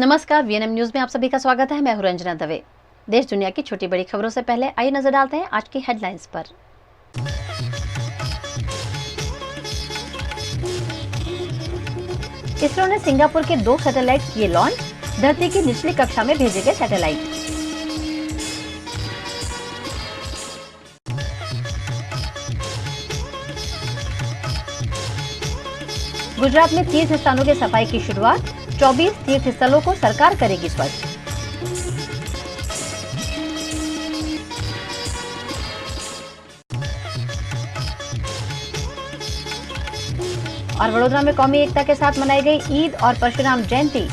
नमस्कार, VNM news में आप सभी का स्वागत है। मैं हूं रंजना दवे। देश दुनिया की छोटी बड़ी खबरों से पहले आइए नजर डालते हैं आज की हेडलाइंस पर। इसरो ने सिंगापुर के 2 सैटेलाइट किए लॉन्च। धरती की निचली कक्षा में भेजे गए सैटेलाइट। गुजरात में तीर्थ स्थानों के सफाई की शुरुआत। 24 तीर्थ स्थलों को सरकार करेगी स्वच्छ। और वडोदरा में कौमी एकता के साथ मनाई गई ईद और परशुराम जयंती।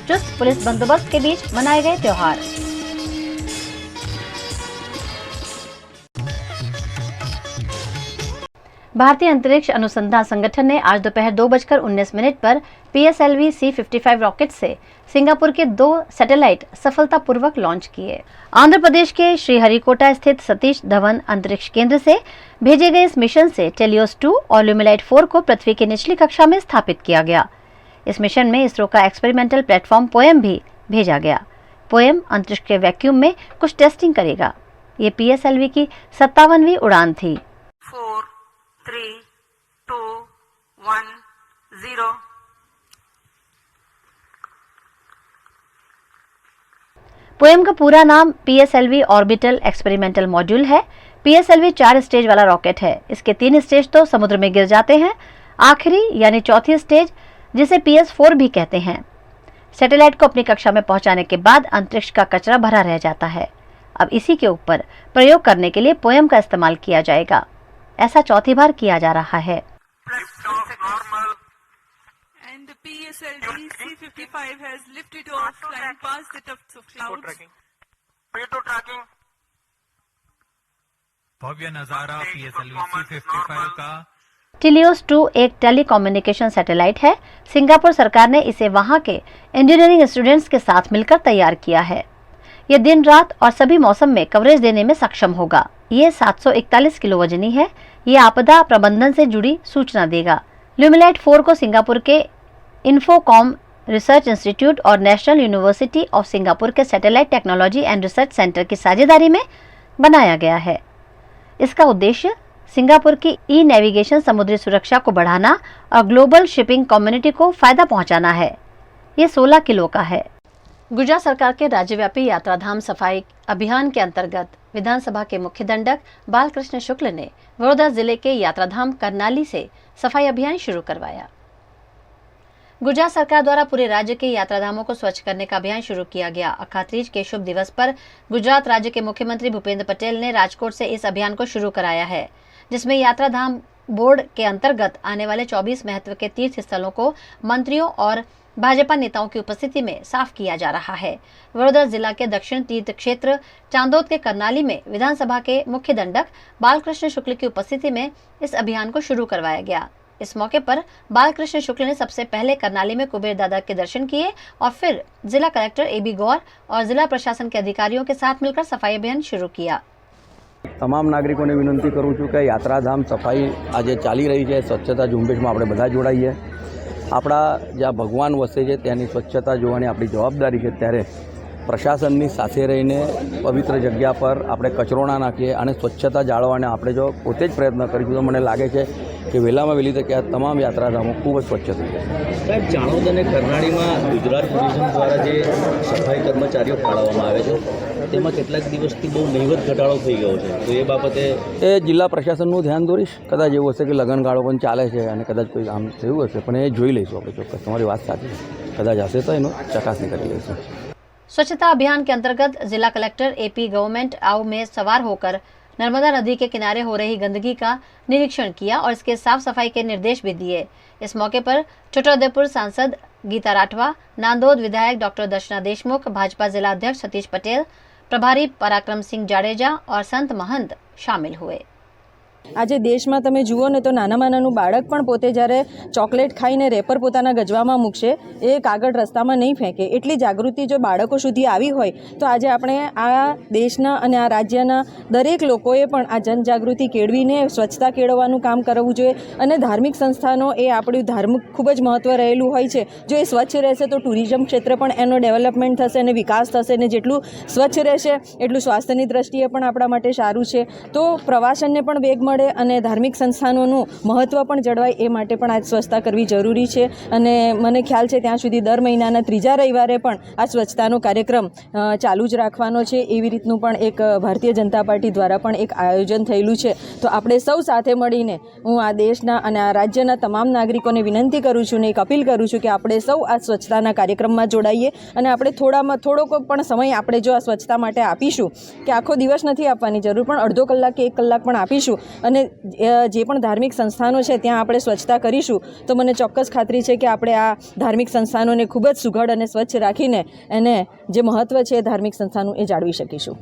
चुस्त पुलिस बंदोबस्त के बीच मनाए गए त्योहार। भारतीय अंतरिक्ष अनुसंधान संगठन ने आज दोपहर 2:19 पर PSLV C-55 रॉकेट से सिंगापुर के 2 सैटेलाइट सफलतापूर्वक लॉन्च किए। आंध्र प्रदेश के श्रीहरिकोटा स्थित सतीश धवन अंतरिक्ष केंद्र से भेजे गए इस मिशन से टेलियोस 2 और ल्यूमिलाइट 4 को पृथ्वी की निचली कक्षा में स्थापित किया गया। इस मिशन में इसरो का एक्सपेरिमेंटल प्लेटफॉर्म पोएम भी भेजा गया। पोएम अंतरिक्ष के वैक्यूम में कुछ टेस्टिंग करेगा। ये PSLV की 57वीं उड़ान थी। 4, 3, 2, 1, 0। पोएम का पूरा नाम PSLV ऑर्बिटल एक्सपेरिमेंटल मॉड्यूल है। PSLV 4 स्टेज वाला रॉकेट है। इसके 3 स्टेज तो समुद्र में गिर जाते हैं। आखिरी यानी चौथी स्टेज, जिसे PS4 भी कहते हैं, सैटेलाइट को अपनी कक्षा में पहुंचाने के बाद अंतरिक्ष का कचरा भरा रह जाता है। अब इसी के ऊपर प्रयोग करने के लिए पोएम का इस्तेमाल किया जाएगा। ऐसा चौथी बार किया जा रहा है। And the PSLV C-55 has lifted off, flying past the tufts of clouds. भव्य नजारा PSLV C-55 का। टेलियोस 2 एक टेलीकम्युनिकेशन सैटेलाइट है। सिंगापुर सरकार ने इसे वहां के इंजीनियरिंग स्टूडेंट्स के साथ मिलकर तैयार किया है। यह दिन रात और सभी मौसम में कवरेज देने में सक्षम होगा। ये 741 किलो वजनी है। ये आपदा प्रबंधन से जुड़ी सूचना देगा। ल्यूमिलाइट 4 को सिंगापुर के इन्फोकॉम रिसर्च इंस्टीट्यूट और नेशनल यूनिवर्सिटी ऑफ सिंगापुर के satellite technology and research centre की साझेदारी में बनाया गया है। इसका उद्देश्य सिंगापुर की नेविगेशन, समुद्री सुरक्षा को बढ़ाना और ग्लोबल शिपिंग कम्युनिटी को फायदा पहुंचाना है। ये 16 किलो का है। गुजरात सरकार के राज्यव्यापी यात्राधाम सफाई अभियान के अंतर्गत विधानसभा के मुख्य दंडक बालकृष्ण शुक्ल ने वडोदरा जिले के यात्राधाम करनाली से सफाई अभियान शुरू करवाया। गुजरात सरकार द्वारा पूरे राज्य के यात्राधामों को स्वच्छ करने का अभियान शुरू किया गया। अखात्रीज के शुभ दिवस पर गुजरात राज्य के मुख्यमंत्री भूपेंद्र पटेल ने राजकोट से इस अभियान को शुरू कराया है, जिसमें यात्राधाम बोर्ड के अंतर्गत आने वाले 24 महत्व के तीर्थ स्थलों को मंत्रियों और भाजपा नेताओं की उपस्थिति में साफ किया जा रहा है। वडोदरा जिला के दक्षिण तीर्थ क्षेत्र चांदोद के करनाली में विधानसभा के मुख्य दंडक बालकृष्ण शुक्ल की उपस्थिति में इस अभियान को शुरू करवाया गया। इस मौके पर बालकृष्ण शुक्ल ने सबसे पहले करनाली में कुबेर दादा के दर्शन किए और फिर जिला कलेक्टर AB गौर और जिला प्रशासन के अधिकारियों के साथ मिलकर सफाई अभियान शुरू किया। તમામ નાગરિકોને વિનંતી કરું છું કે યાત્રાધામ સફાઈ આજે ચાલી રહી છે, સ્વચ્છતા ઝુંબેશમાં આપણે બધા જોડાઈએ। આપણા જ્યાં ભગવાન વસે છે ત્યાંની સ્વચ્છતા જોવાની આપણી જવાબદારી છે। ત્યારે પ્રશાસનની સાથે રહીને પવિત્ર જગ્યા પર આપણે કચરો ના નાખીએ અને સ્વચ્છતા જાળવવાને આપણે જો પોતે જ પ્રયત્ન કરીશું તો મને લાગે છે કે વહેલામાં વહેલી તકે આ તમામ યાત્રાધામો ખૂબ જ સ્વચ્છ થઈ જશે। સાહેબ, ચાણોદ અને કરનાળીમાં ગુજરાત ટુરિઝમ દ્વારા જે સફાઈ કર્મચારીઓ ફાળવવામાં આવે છે તેમાં કેટલાક દિવસથી બહુ નહીવત ઘટાડો થઈ ગયો છે, તો એ બાબતે એ જિલ્લા પ્રશાસનનું ધ્યાન દોરીશ। કદાચ એવું હશે કે લગનગાળો પણ ચાલે છે અને કદાચ કોઈ આમ થયું હશે, પણ એ જોઈ લઈશું આપણે ચોક્કસ। તમારી વાત સાચી છે, કદાચ હશે તો એનો ચકાસણી કરી લઈશું। स्वच्छता अभियान के अंतर्गत जिला कलेक्टर AP गवर्नमेंट आव में सवार होकर नर्मदा नदी के किनारे हो रही गंदगी का निरीक्षण किया और इसके साफ सफाई के निर्देश भी दिए। इस मौके पर छोटाउदेपुर सांसद गीता राठवा, नांदोद विधायक डॉक्टर दर्शना देशमुख, भाजपा जिला अध्यक्ष सतीश पटेल, प्रभारी पराक्रम सिंह जाडेजा और संत महंत शामिल हुए। આજે દેશમાં તમે જુઓ ને તો નાનામાં નાનું બાળક પણ પોતે જ્યારે ચોકલેટ ખાઈને રેપર પોતાના ગજવામાં મૂકશે એ કાગળ રસ્તામાં નહીં ફેંકે, એટલી જાગૃતિ જો બાળકો સુધી આવી હોય તો આજે આપણે આ દેશના અને આ રાજ્યના દરેક લોકોએ પણ આ જનજાગૃતિ કેળવીને સ્વચ્છતા કેળવવાનું કામ કરવું જોઈએ. અને ધાર્મિક સંસ્થાનો એ આપણું ધાર્મિક ખૂબ જ મહત્ત્વ રહેલું હોય છે. જો એ સ્વચ્છ રહેશે તો ટુરિઝમ ક્ષેત્ર પણ એનો ડેવલપમેન્ટ થશે અને વિકાસ થશે, ને જેટલું સ્વચ્છ રહેશે એટલું સ્વાસ્થ્યની દ્રષ્ટિએ પણ આપણા માટે સારું છે. તો પ્રવાસનને પણ વેગ મળે અને ધાર્મિક સંસ્થાનોનું મહત્ત્વ પણ જળવાય, એ માટે પણ આ સ્વચ્છતા કરવી જરૂરી છે. અને મને ખ્યાલ છે ત્યાં સુધી દર મહિનાના 3જા રવિવારે પણ આ સ્વચ્છતાનો કાર્યક્રમ ચાલુ જ રાખવાનો છે. એવી રીતનું પણ એક ભારતીય જનતા પાર્ટી દ્વારા પણ એક આયોજન થયેલું છે. તો આપણે સૌ સાથે મળીને હું આ દેશના અને આ રાજ્યના તમામ નાગરિકોને વિનંતી કરું છું ને એક અપીલ કરું છું કે આપણે સૌ આ સ્વચ્છતાના કાર્યક્રમમાં જોડાઈએ. અને આપણે થોડોક પણ સમય આપણે જો આ સ્વચ્છતા માટે આપીશું, કે આખો દિવસ નથી આપવાની જરૂર, પણ અડધો કલાક કે 1 કલાક પણ આપીશું અને જે પણ ધાર્મિક સંસ્થાનો છે ત્યાં આપણે સ્વચ્છતા કરીશું, તો મને ચોક્કસ ખાતરી છે કે આપણે આ ધાર્મિક સંસ્થાનોને ખૂબ જ સુઘડ અને સ્વચ્છ રાખીને એને જે મહત્ત્વ છે ધાર્મિક સંસ્થાનું એ જાળવી શકીશું.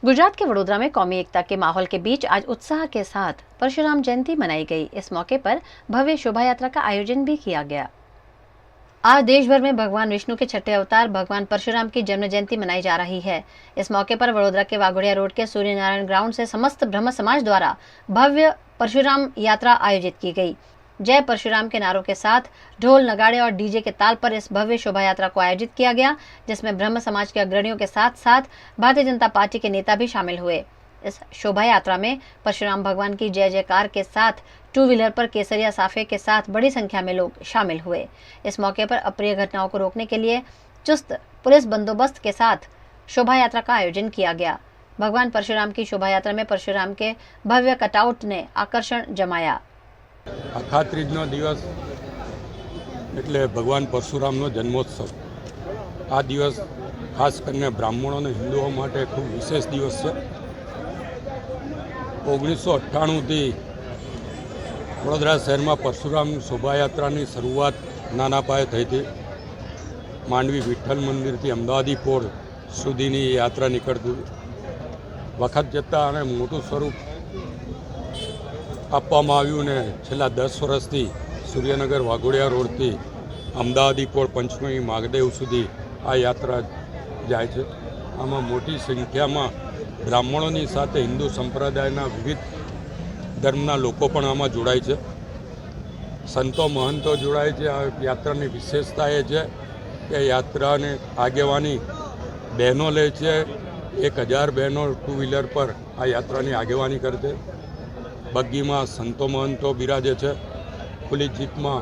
गुजरात के वडोदरा में कौमी एकता के माहौल के बीच आज उत्साह के साथ परशुराम जयंती मनाई गई. इस मौके पर भव्य शोभा यात्रा का आयोजन भी किया गया. आज देश भर में भगवान विष्णु के छठे अवतार भगवान परशुराम की जन्म जयंती मनाई जा रही है. इस मौके पर वडोदरा के वाघोड़िया रोड के सूर्य नारायण ग्राउंड से समस्त ब्रह्म समाज द्वारा भव्य परशुराम यात्रा आयोजित की गई. जय परशुराम के नारों के साथ ढोल नगाड़े और डीजे के ताल पर इस भव्य शोभा यात्रा को आयोजित किया गया, जिसमें ब्रह्म समाज के अग्रणियों के साथ साथ भारतीय जनता पार्टी के नेता भी शामिल हुए. इस शोभा यात्रा में परशुराम भगवान की जय जयकार के साथ 2 व्हीलर पर केसरिया साफे के साथ बड़ी संख्या में लोग शामिल हुए. इस मौके पर अप्रिय घटनाओं को रोकने के लिए चुस्त पुलिस बंदोबस्त के साथ शोभा यात्रा का आयोजन किया गया. भगवान परशुराम की शोभा यात्रा में परशुराम के भव्य कटआउट ने आकर्षण जमाया. અખાત્રીજનો દિવસ એટલે ભગવાન પરશુરામનો જન્મોત્સવ. આ દિવસ ખાસ કરીને બ્રાહ્મણો અને હિન્દુઓ માટે ખૂબ વિશેષ દિવસ છે. 1998થી વડોદરા શહેરમાં પરશુરામ શોભાયાત્રાની શરૂઆત નાના પાયે થઈ હતી. માંડવી વિઠ્ઠલ મંદિરથી અમદાવાદી પોળ સુધીની યાત્રા નીકળતી. વખત જતાં અને મોટું સ્વરૂપ આપવામાં આવ્યું ને છેલ્લા 10 વર્ષથી સૂર્યનગર વાઘોડિયા રોડથી અમદાવાદી પોળ પંચમણી માગદેવ સુધી આ યાત્રા જાય છે. આમાં મોટી સંખ્યામાં બ્રાહ્મણોની સાથે હિન્દુ સંપ્રદાયના વિવિધ ધર્મના લોકો પણ આમાં જોડાય છે. સંતો મહંતો જોડાય છે. આ યાત્રાની વિશેષતા એ છે કે યાત્રાને આગેવાની બહેનો લે છે. 1000 બહેનો 2 વ્હીલર પર આ યાત્રાની આગેવાની કરે છે. બગ્ગીમાં સંતો મહંતો બિરાજે છે. ખુલ્લી જીપમાં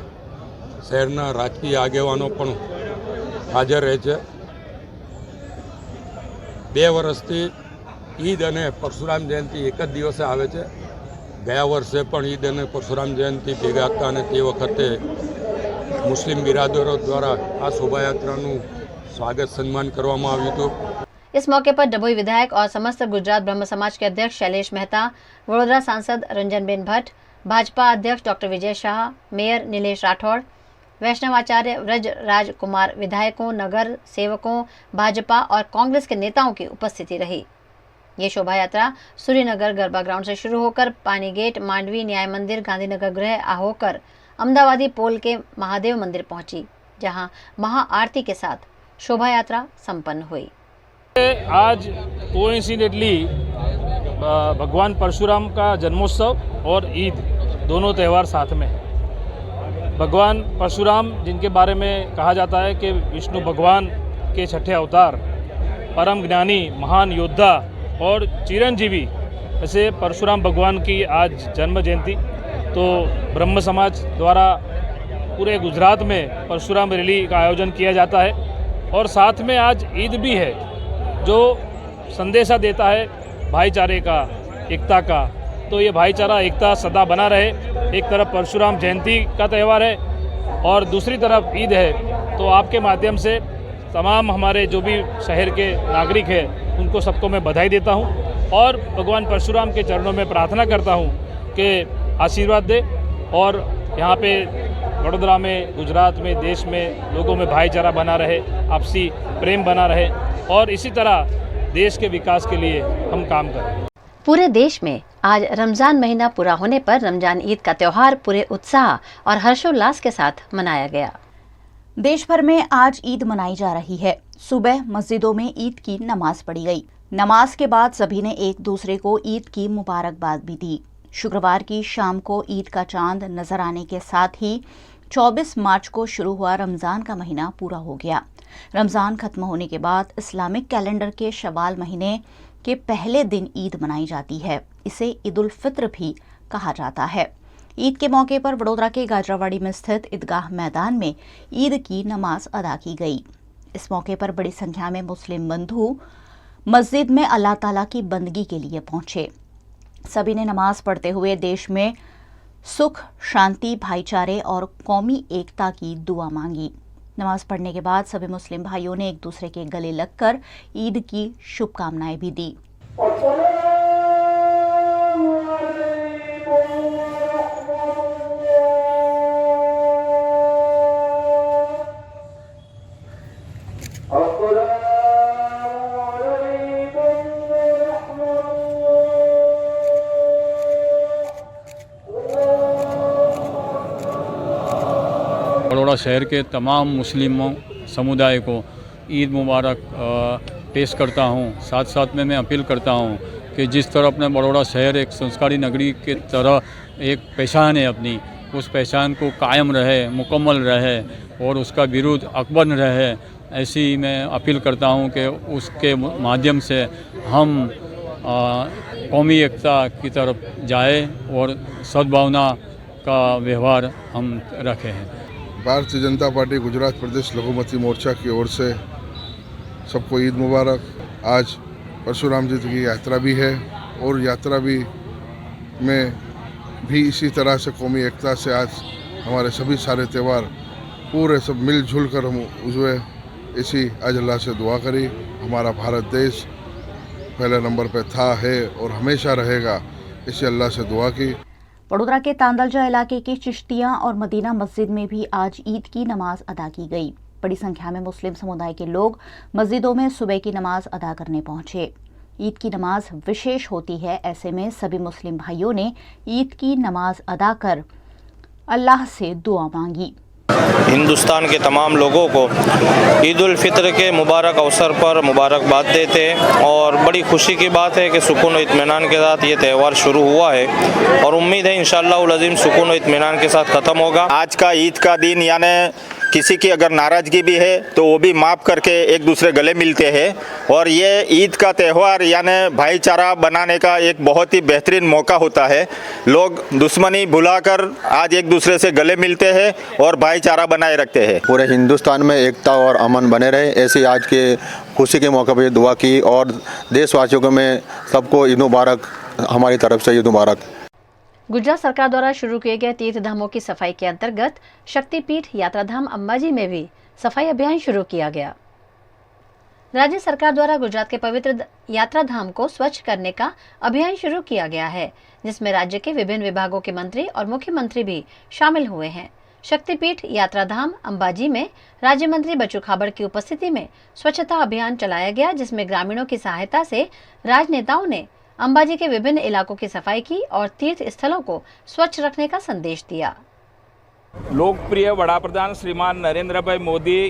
શહેરના રાજકીય આગેવાનો પણ હાજર રહે છે. 2 વર્ષથી ઈદ અને પરશુરામ જયંતિ એક જ દિવસે આવે છે. ગયા વર્ષે પણ ઈદ અને પરશુરામ જયંતિ ભેગા હતા અને તે વખતે મુસ્લિમ બિરાદરો દ્વારા આ શોભાયાત્રાનું સ્વાગત સન્માન કરવામાં આવ્યું હતું. इस मौके पर डभोई विधायक और समस्त गुजरात ब्रह्म समाज के अध्यक्ष शैलेश मेहता, वडोदरा सांसद रंजनबेन भट्ट, भाजपा अध्यक्ष डॉक्टर विजय शाह, मेयर नीलेश राठौड़, वैष्णवाचार्य व्रज राज कुमार, विधायकों, नगर सेवकों, भाजपा और कांग्रेस के नेताओं की उपस्थिति रही. ये शोभा यात्रा सूर्यनगर गरबा ग्राउंड से शुरू होकर पानी गेट, मांडवी न्याय मंदिर, गांधीनगर गृह होकर अमदावादी पोल के महादेव मंदिर पहुंची, जहां महाआरती के साथ शोभा यात्रा संपन्न हुई. आज कोइंसिडेंटली भगवान परशुराम का जन्मोत्सव और ईद दोनों त्यौहार साथ में. भगवान परशुराम जिनके बारे में कहा जाता है कि विष्णु भगवान के छठे अवतार, परम ज्ञानी, महान योद्धा और चिरंजीवी, ऐसे परशुराम भगवान की आज जन्म जयंती. तो ब्रह्म समाज द्वारा पूरे गुजरात में परशुराम रैली का आयोजन किया जाता है और साथ में आज ईद भी है जो संदेशा देता है भाईचारे का, एकता का. तो ये भाईचारा एकता सदा बना रहे. एक तरफ परशुराम जयंती का त्यौहार है और दूसरी तरफ ईद है. तो आपके माध्यम से तमाम हमारे जो भी शहर के नागरिक हैं उनको सबको मैं बधाई देता हूँ और भगवान परशुराम के चरणों में प्रार्थना करता हूँ कि आशीर्वाद दे और यहाँ पे वडोदरा में, गुजरात में, देश में लोगों में भाईचारा बना रहे, आपसी प्रेम बना रहे और इसी तरह देश के विकास के लिए हम काम करें. पूरे देश में आज रमजान महीना पूरा होने पर रमजान ईद का त्योहार पूरे उत्साह और हर्षोल्लास के साथ मनाया गया। देश भर में आज ईद मनाई जा रही है। सुबह मस्जिदों में ईद की नमाज पढ़ी गई। नमाज के बाद सभी ने एक दूसरे को ईद की मुबारकबाद भी दी। शुक्रवार की शाम को ईद का चांद नजर आने के साथ ही 24 मार्च को शुरू हुआ रमजान का महीना पूरा हो गया। रमजान खत्म होने के बाद इस्लामिक कैलेंडर के शवाल महीने के पहले दिन ईद मनाई जाती है। इसे ईद उल फित्र भी कहा जाता है। ईद के मौके पर वडोदरा के गाजरावाड़ी में स्थित ईदगाह मैदान में ईद की नमाज अदा की गई। इस मौके पर बड़ी संख्या में मुस्लिम बंधु मस्जिद में अल्लाह ताला की बंदगी के लिए पहुंचे। सभी ने नमाज पढ़ते हुए देश में सुख, शांति, भाईचारे और कौमी एकता की दुआ मांगी। नमाज पढ़ने के बाद सभी मुस्लिम भाइयों ने एक दूसरे के गले लगकर ईद की शुभकामनाएं भी दी। बड़ौदा शहर के तमाम मुस्लिमों समुदाय को ईद मुबारक पेश करता हूँ। साथ साथ में मैं अपील करता हूँ कि जिस तरह अपना बड़ौदा शहर एक संस्कारी नगरी के तरह एक पहचान है अपनी, उस पहचान को कायम रहे, मुकम्मल रहे और उसका विरुद्ध अकबन रहे, ऐसी मैं अपील करता हूँ कि उसके माध्यम से हम कौमी एकता की तरफ जाए और सद्भावना का व्यवहार हम रखें हैं। भारतीय जनता पार्टी गुजरात प्रदेश लघुमती मोर्चा की ओर से सबको ईद मुबारक। आज परशुराम जी की यात्रा भी है और यात्रा भी में भी इसी तरह से कौमी एकता से आज हमारे सभी सारे त्यौहार पूरे सब मिलजुल कर हम उजवे, इसी आज अल्लाह से दुआ करी। हमारा भारत देश पहले नंबर पे था, है और हमेशा रहेगा, इसी अल्लाह से दुआ की। वडोदरा के तांदलजा इलाके के चिश्तिया और मदीना मस्जिद में भी आज ईद की नमाज अदा की गई। बड़ी संख्या में मुस्लिम समुदाय के लोग मस्जिदों में सुबह की नमाज अदा करने पहुंचे। ईद की नमाज विशेष होती है, ऐसे में सभी मुस्लिम भाइयों ने ईद की नमाज अदा कर अल्लाह से दुआ मांगी। हिंदुस्तान के तमाम लोगों को ईद उल फित्र के मुबारक अवसर पर मुबारकबाद देते हैं और बड़ी खुशी की बात है कि सुकून और इत्मीनान के साथ ये त्यौहार शुरू हुआ है और उम्मीद है इंशाअल्लाह उल अज़ीम सुकून और इत्मीनान के साथ ख़त्म होगा। आज का ईद का दिन यानी किसी की अगर नाराज़गी भी है तो वो भी माफ़ करके एक दूसरे गले मिलते हैं और ये ईद का त्यौहार यानी भाईचारा बनाने का एक बहुत ही बेहतरीन मौका होता है। लोग दुश्मनी भुलाकर आज एक दूसरे से गले मिलते हैं और भाईचारा बनाए रखते हैं। पूरे हिंदुस्तान में एकता और अमन बने रहे, ऐसी आज के खुशी के मौके पर दुआ की और देशवासियों को मैं सबको ईद मुबारक, हमारी तरफ से ईद मुबारक। गुजरात सरकार द्वारा शुरू किए गए तीर्थ धामों की सफाई के अंतर्गत शक्तिपीठ यात्राधाम अंबाजी में भी सफाई अभियान शुरू किया गया। राज्य सरकार द्वारा गुजरात के पवित्र यात्राधाम को स्वच्छ करने का अभियान शुरू किया गया है, जिसमें राज्य के विभिन्न विभागों के मंत्री और मुख्यमंत्री भी शामिल हुए हैं। शक्तिपीठ यात्राधाम अंबाजी में राज्य मंत्री बच्चू खाबड़ की उपस्थिति में स्वच्छता अभियान चलाया गया, जिसमें ग्रामीणों की सहायता से राजनेताओं ने अंबाजी के विभिन्न इलाकों की सफाई की और तीर्थ स्थलों को स्वच्छ रखने का संदेश दिया। लोकप्रिय वडाप्रधान श्रीमान नरेंद्रभाई मोदी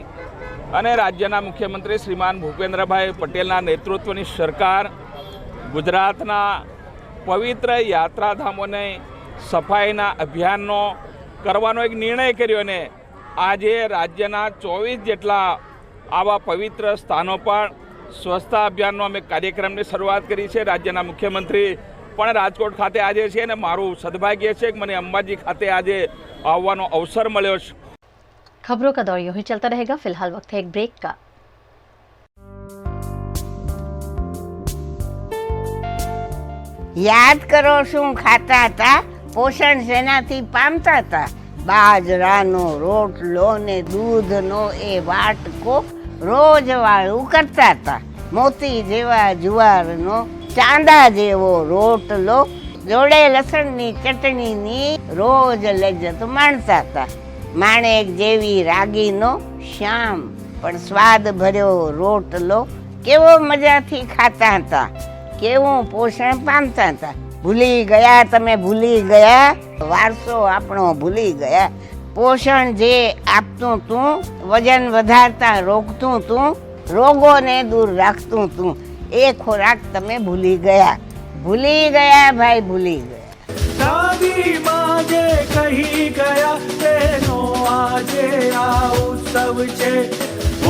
અને રાજ્યના મુખ્યમંત્રી શ્રીમાન ભૂપેન્દ્રભાઈ પટેલના નેતૃત્વની સરકાર ગુજરાતના પવિત્ર યાત્રાધામોને સફાઈના અભિયાનનો કરવાનો એક નિર્ણય કર્યો અને આજે રાજ્યના 24 જેટલા આવા પવિત્ર સ્થાનો પર સ્વચ્છતા અભિયાનનો અમે કાર્યક્રમની શરૂઆત કરી છે। રાજ્યના મુખ્યમંત્રી પણ રાજકોટ ખાતે આજે છે અને મારું સદભાગ્ય છે કે મને અંબાજી ખાતે આજે આવવાનો અવસર મળ્યો છે। खबरों का दौर यूं ही चलता रहेगा। फिलहाल वक्त है एक ब्रेक का। याद करो शू खाता था, पोषण सेनाथी पामता था। बाजरानो रोटलो ने दूधनो ए वाटको रोज वाळू करता था। मोती जेवा जुवारनो चांदा जेवो रोटलो जोड़े लसणनी चटणीनी रोज लज्जत माणता था। माणેક જેવી રાગીનો શ્યામ પણ સ્વાદ ભર્યો રોટલો કેવો મજાથી ખાતા હતા, કેવું પોષણ પામતા હતા। ભૂલી ગયા, તમે ભૂલી ગયા, વારસો આપણો ભૂલી ગયા. પોષણ જે આપતું તું, વજન વધારતા રોકતું તું, રોગોને દૂર રાખતું તું, એ ખોરાક તમે ભૂલી ગયા. ભૂલી ગયા ભાઈ, ભૂલી ગયા. દાદી માજે કહી ગયા તેનો આજે આ ઉત્સવ છે,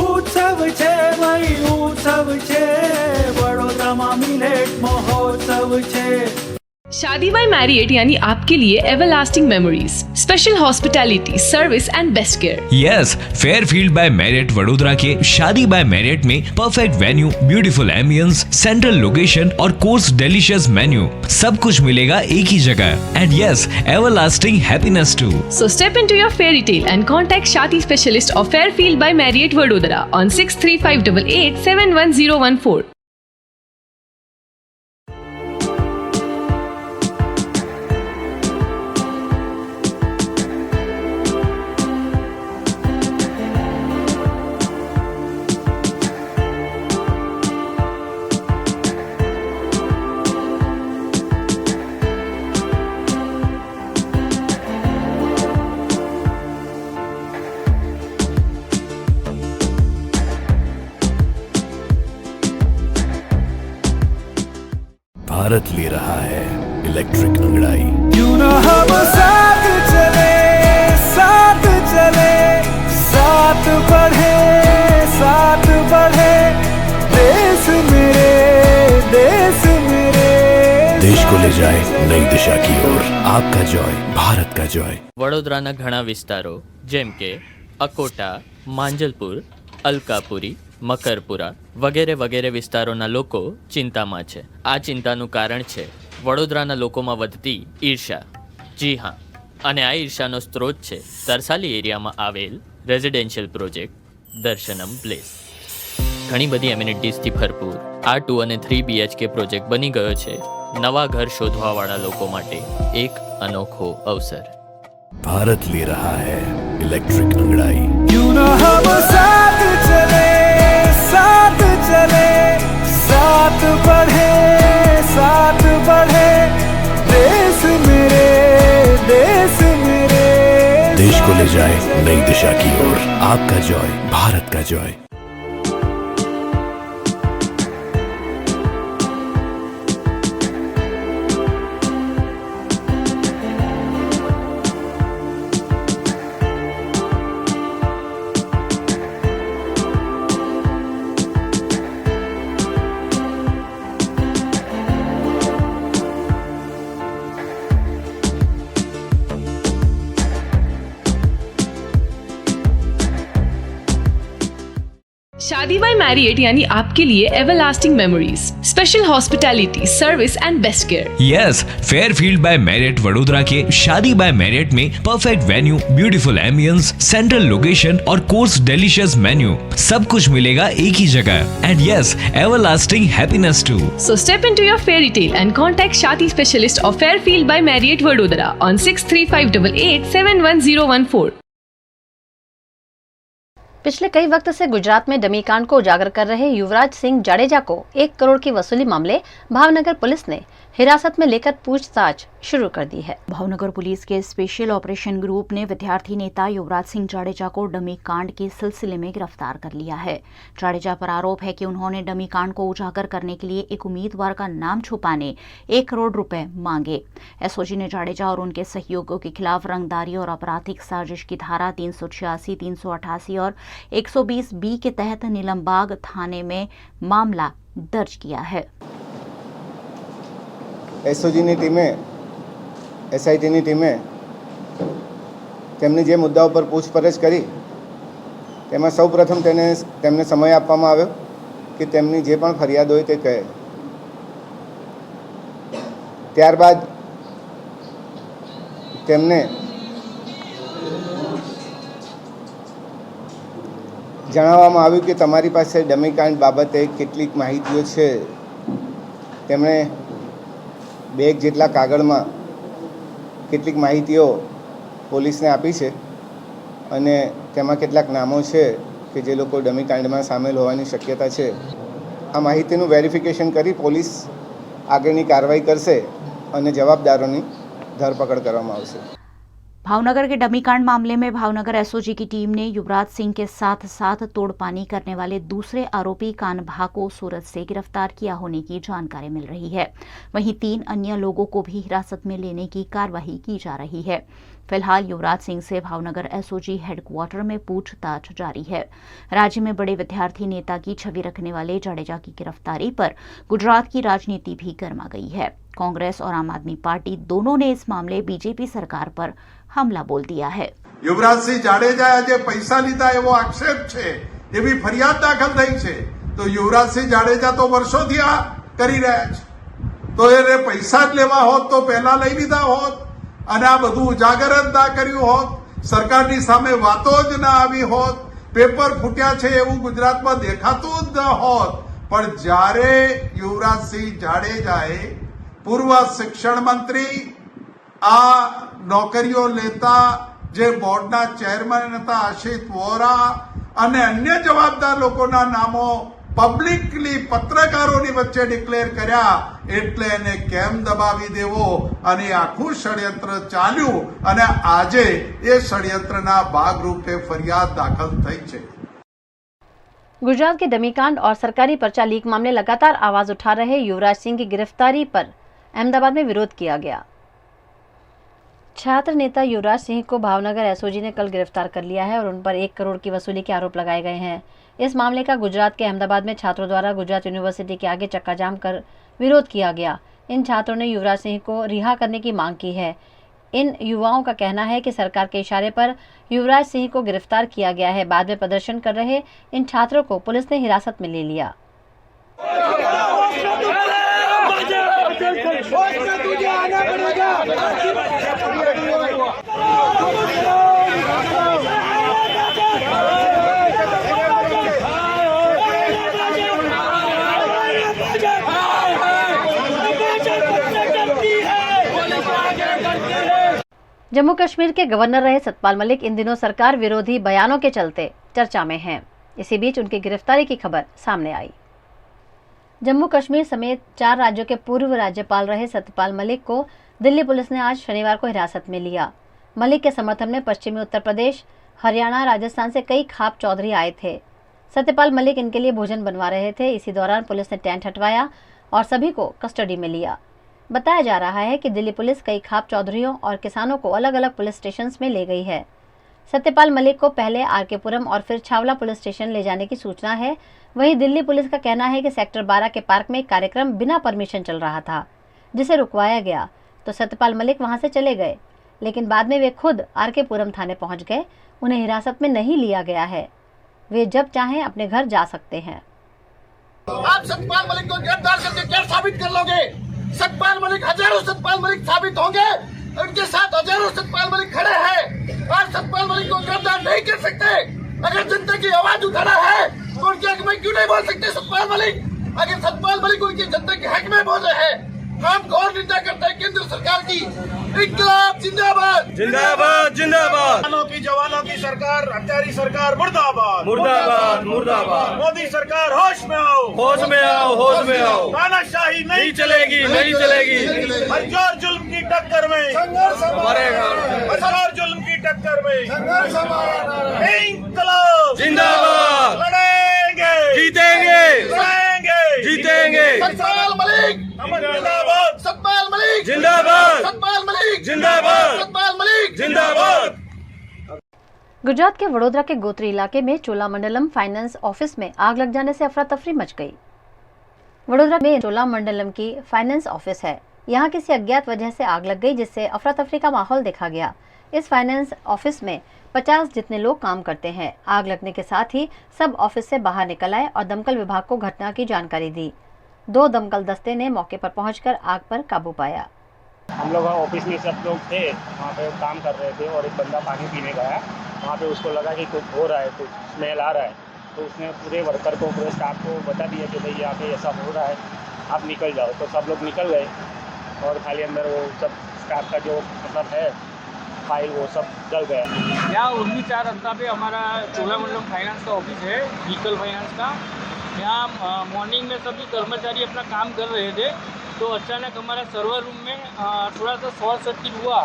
ઉત્સવ છે ભાઈ, ઉત્સવ છે. વડોદરામાં મિલેટ મહોત્સવ છે. शादी बाय मैरिएट यानी आपके लिए everlasting memories, special hospitality, service and best care. Yes, Fairfield by Marriott Vadodara के शादी बाय मैरिएट में perfect venue, beautiful ambience, central location और कोर्स डिलीशियस मेन्यू, सब कुछ मिलेगा एक ही जगह. And yes, everlasting happiness too. So step into your fairy tale and contact Shadi specialist of Fairfield by Marriott Vadodara on 6358871014. Bharat ले रहा है इलेक्ट्रिक अंगड़ाई. क्यों न हम साथ चले, साथ चले, साथ बढ़े, साथ बढ़े. देश मेरे, देश मेरे. देश को ले जाए नई दिशा की ओर. आपका जॉय, भारत का जॉय. વડોદરાના ઘણા વિસ્તારો જેમ કે અકોટા, માંજલપુર, અલકાપુરી, મકરપુરા વગેરે વગેરે વિસ્તારોના લોકો ચિંતામાં છે. આ ચિંતાનું કારણ છે વડોદરાના લોકોમાં વધતી ઈર્ષા. જી હા, અને આ ઈર્ષાનો સ્ત્રોત છે તરસાલી એરિયામાં આવેલ રેઝિડેન્શિયલ પ્રોજેક્ટ દર્શનમ પ્લેસ. ઘણી બધી એમ્યુનિટીઝથી ભરપૂર આ 2 અને 3 BHK પ્રોજેક્ટ બની ગયો છે નવા ઘર શોધવાવાળા લોકો માટે એક અનોખો અવસર. भारत ले रहा है इलेक्ट्रिक अंगड़ाई. क्यों न हम साथ चले, साथ चले, साथ बढ़े, साथ बढ़े. देश मेरे, देश मेरे. देश को ले जाए नई दिशा की ओर. आपका जॉय, भारत का जॉय. शादी बाय मैरिएट यानी आपके लिए everlasting memories, special hospitality, service and best care. Yes, Fairfield by Marriott Vadodara के शादी बाय मैरिएट में perfect venue, beautiful ambience, central location और कोर्स डिलीशियस मेन्यू, सब कुछ मिलेगा एक ही जगह. And yes, everlasting happiness too. So step into your fairy tale and contact Shadi specialist of Fairfield by Marriott Vadodara on 6358871014. पिछले कई वक्त से गुजरात में डमी कांड को उजागर कर रहे युवराज सिंह जाडेजा को 1 करोड़ की वसूली मामले भावनगर पुलिस ने हिरासत में लेकर पूछताछ शुरू कर दी है. भावनगर पुलिस के स्पेशल ऑपरेशन ग्रुप ने विद्यार्थी नेता युवराज सिंह जाडेजा को डमी कांड के सिलसिले में गिरफ्तार कर लिया है. जाडेजा पर आरोप है कि उन्होंने डमी कांड को उजागर करने के लिए एक उम्मीदवार का नाम छुपाने 1 करोड़ रुपए मांगे. एसओजी ने जाडेजा और उनके सहयोगियों के खिलाफ रंगदारी और आपराधिक साजिश की धारा 386, 388 और 120B के तहत नीलमबाग थाने में मामला दर्ज किया है. એસઓજીની ટીમે એસઆઈટીની ટીમે તેમની જે મુદ્દાઓ પર પૂછપરછ કરી તેમાં સૌપ્રથમ તેમને સમય આપવામાં આવ્યો કે તેમની જે પણ ફરિયાદ હોય તે કહે. ત્યારબાદ તેમને જણાવવામાં આવ્યું કે તમારી પાસે ડમી કાંડ બાબતે કેટલીક માહિતીઓ છે. તેમણે 2 જેટલા કાગળમાં કેટલીક માહિતીઓ પોલીસને આપી છે અને તેમાં કેટલાક નામો છે કે જે લોકો ડમી કાંડમાં સામેલ હોવાની શક્યતા છે. આ માહિતીનું વેરિફિકેશન કરી પોલીસ આગળની કાર્યવાહી કરશે અને જવાબદારોની ધરપકડ કરવામાં આવશે। भावनगर के डमी कांड मामले में भावनगर एसओजी की टीम ने युवराज सिंह के साथ साथ तोड़पानी करने वाले दूसरे आरोपी कानभा को सूरत से गिरफ्तार किया होने की जानकारी मिल रही है। वहीं 3 अन्य लोगों को भी हिरासत में लेने की कार्रवाई की जा रही है। फिलहाल युवराज सिंह से भावनगर एसओजी हेडक्वार्टर में पूछताछ जारी है। राज्य में बड़े विद्यार्थी नेता की छवि रखने वाले जडेजा की गिरफ्तारी पर गुजरात की राजनीति भी गर्मा गई है। कांग्रेस और आम आदमी पार्टी दोनों ने इस मामले बीजेपी सरकार पर हमला बोल दिया है। युवराजसिंह जाडेजाए जे पैसा लीधा एवो आक्षेप छे, एवी फरियाद दाखल थई छे, तो युवराजसिंह जाडेजा तो वर्षोथी आ करी रह्या छे, तो एने पैसा ज लेवा होत तो पहेला लई लीधा होत अने आ बधुं उजागर ज ना कर्युं होत, सरकारनी सामे वातो ज ना आवी होत, पेपर फूट्या छे एवुं गुजरातमां देखातुं ज न होत। पण ज्यारे युवराजसिंह जाडेजाए पूर्व शिक्षण मंत्री आ नौकरीओ लेता जे बोर्डना चेरमेन हता आशिष वोरा अने अन्य जवाबदार लोकोना नामो पब्लिकली पत्रकारोनी वच्चे डिक्लेर कर्या एटले एने केम दबावी देवो अने आखुं षड्यंत्र चाल्युं अने आजे ए षड्यंत्रना भागरूपे फरियाद दाखल थई छे। गुजरात के डमीकांड और सरकारी पर्चा लीक मामले लगातार आवाज उठा रहे युवराज सिंह की गिरफ्तारी पर अहमदाबाद में विरोध किया गया। छात्र नेता युवराज सिंह को भावनगर एसओजी ने कल गिरफ्तार कर लिया है और उन पर 1 करोड़ की वसूली के आरोप लगाए गए हैं। इस मामले का गुजरात के अहमदाबाद में छात्रों द्वारा गुजरात यूनिवर्सिटी के आगे चक्का जाम कर विरोध किया गया। इन छात्रों ने युवराज सिंह को रिहा करने की मांग की है। इन युवाओं का कहना है कि सरकार के इशारे पर युवराज सिंह को गिरफ्तार किया गया है। बाद में प्रदर्शन कर रहे इन छात्रों को पुलिस ने हिरासत में ले लिया। जम्मू कश्मीर के गवर्नर रहे सतपाल मलिक इन दिनों सरकार विरोधी बयानों के चलते चर्चा में हैं। इसी बीच उनकी गिरफ्तारी की खबर सामने आई। जम्मू कश्मीर समेत 4 राज्यों के पूर्व राज्यपाल रहे सतपाल मलिक को दिल्ली पुलिस ने आज शनिवार को हिरासत में लिया। मलिक के समर्थन में पश्चिमी उत्तर प्रदेश, हरियाणा, राजस्थान से कई खाप चौधरी आए थे। सत्यपाल मलिक इनके लिए भोजन बनवा रहे थे। इसी दौरान पुलिस ने टेंट हटवाया और सभी को कस्टडी में लिया। बताया जा रहा है कि दिल्ली पुलिस कई खाप चौधरियों और किसानों को अलग अलग पुलिस स्टेशन में ले गई है। सत्यपाल मलिक को पहले आरकेपुरम और फिर छावला पुलिस स्टेशन ले जाने की सूचना है। वहीं दिल्ली पुलिस का कहना है कि सेक्टर 12 के पार्क में एक कार्यक्रम बिना परमिशन चल रहा था, जिसे रुकवाया गया तो सत्यपाल मलिक वहां से चले गए, लेकिन बाद में वे खुद आरकेपुरम थाने पहुंच गए। उन्हें हिरासत में नहीं लिया गया है। वे जब चाहें अपने घर जा सकते हैं। आप सतपाल मलिक को गिरफ्तार करके क्या साबित कर लोगे? सतपाल मलिक, हजारों सतपाल मलिक साबित होंगे। उनके साथ हजारों सतपाल मलिक खड़े हैं और सतपाल मलिक को गिरफ्तार नहीं कर सकते। अगर जनता की आवाज उठाना है तो उनके हक में क्यों नहीं बोल सकते सतपाल मलिक? अगर सतपाल मलिक उनकी जनता के हक में बोल रहे हैं, हम घोर निंदा करते हैं केंद्र सरकार की। इनकलाब जिंदाबाद, जिंदाबाद, जिंदाबाद। जवानों की सरकार, हत्यारी सरकार मुर्दाबाद, मुर्दाबाद, मुर्दाबाद। मोदी सरकार होश में आओ, होश में आओ, होश में आओ। तानाशाही नहीं चलेगी, नहीं चलेगी। हर जुल्म की टक्कर में संघर्ष हर जुल्म की टक्कर में संघर्ष। इनकलाब जिंदाबाद। लड़ेंगे, जीतेंगे, लड़ेंगे, जीतेंगे। सतपाल मलिक जिंदाबाद, सतपाल मलिक जिंदाबाद, सतपाल मलिक जिंदाबाद, सतपाल मलिक जिंदाबाद। गुजरात के वडोदरा के गोत्री इलाके में चोलामंडलम फाइनेंस ऑफिस में आग लग जाने से अफरा तफरी मच गई। वडोदरा में चोलामंडलम की फाइनेंस ऑफिस है। यहाँ किसी अज्ञात वजह से आग लग गई, जिससे अफरा तफरी का माहौल देखा गया। इस फाइनेंस ऑफिस में 50 जितने लोग काम करते हैं। आग लगने के साथ ही सब ऑफिस से बाहर निकल आए और दमकल विभाग को घटना की जानकारी दी। 2 दमकल दस्ते ने मौके पर पहुंचकर आग पर काबू पाया। हम लोग ऑफिस में सब लोग थे, वहाँ पे काम कर रहे थे और एक बंदा पानी पीने गया। वहाँ पे उसको लगा कि कुछ हो रहा है, कुछ स्मेल आ रहा है, तो उसने पूरे वर्कर को, पूरे स्टाफ को बता दिया कि भाई यहाँ पे ऐसा हो रहा है, आप निकल जाओ। तो सब लोग निकल गए और खाली अंदर वो सब स्टाफ का जो मतलब है फाइल वो सब जल गया। यहाँ 19/4 अंता पे हमारा चोलामंडलम फाइनेंस का ऑफिस है, व्हीकल फाइनेंस का। यहाँ मॉर्निंग में सभी कर्मचारी अपना काम कर रहे थे तो अचानक हमारा सर्वर रूम में थोड़ा सा शॉर्ट सर्किट हुआ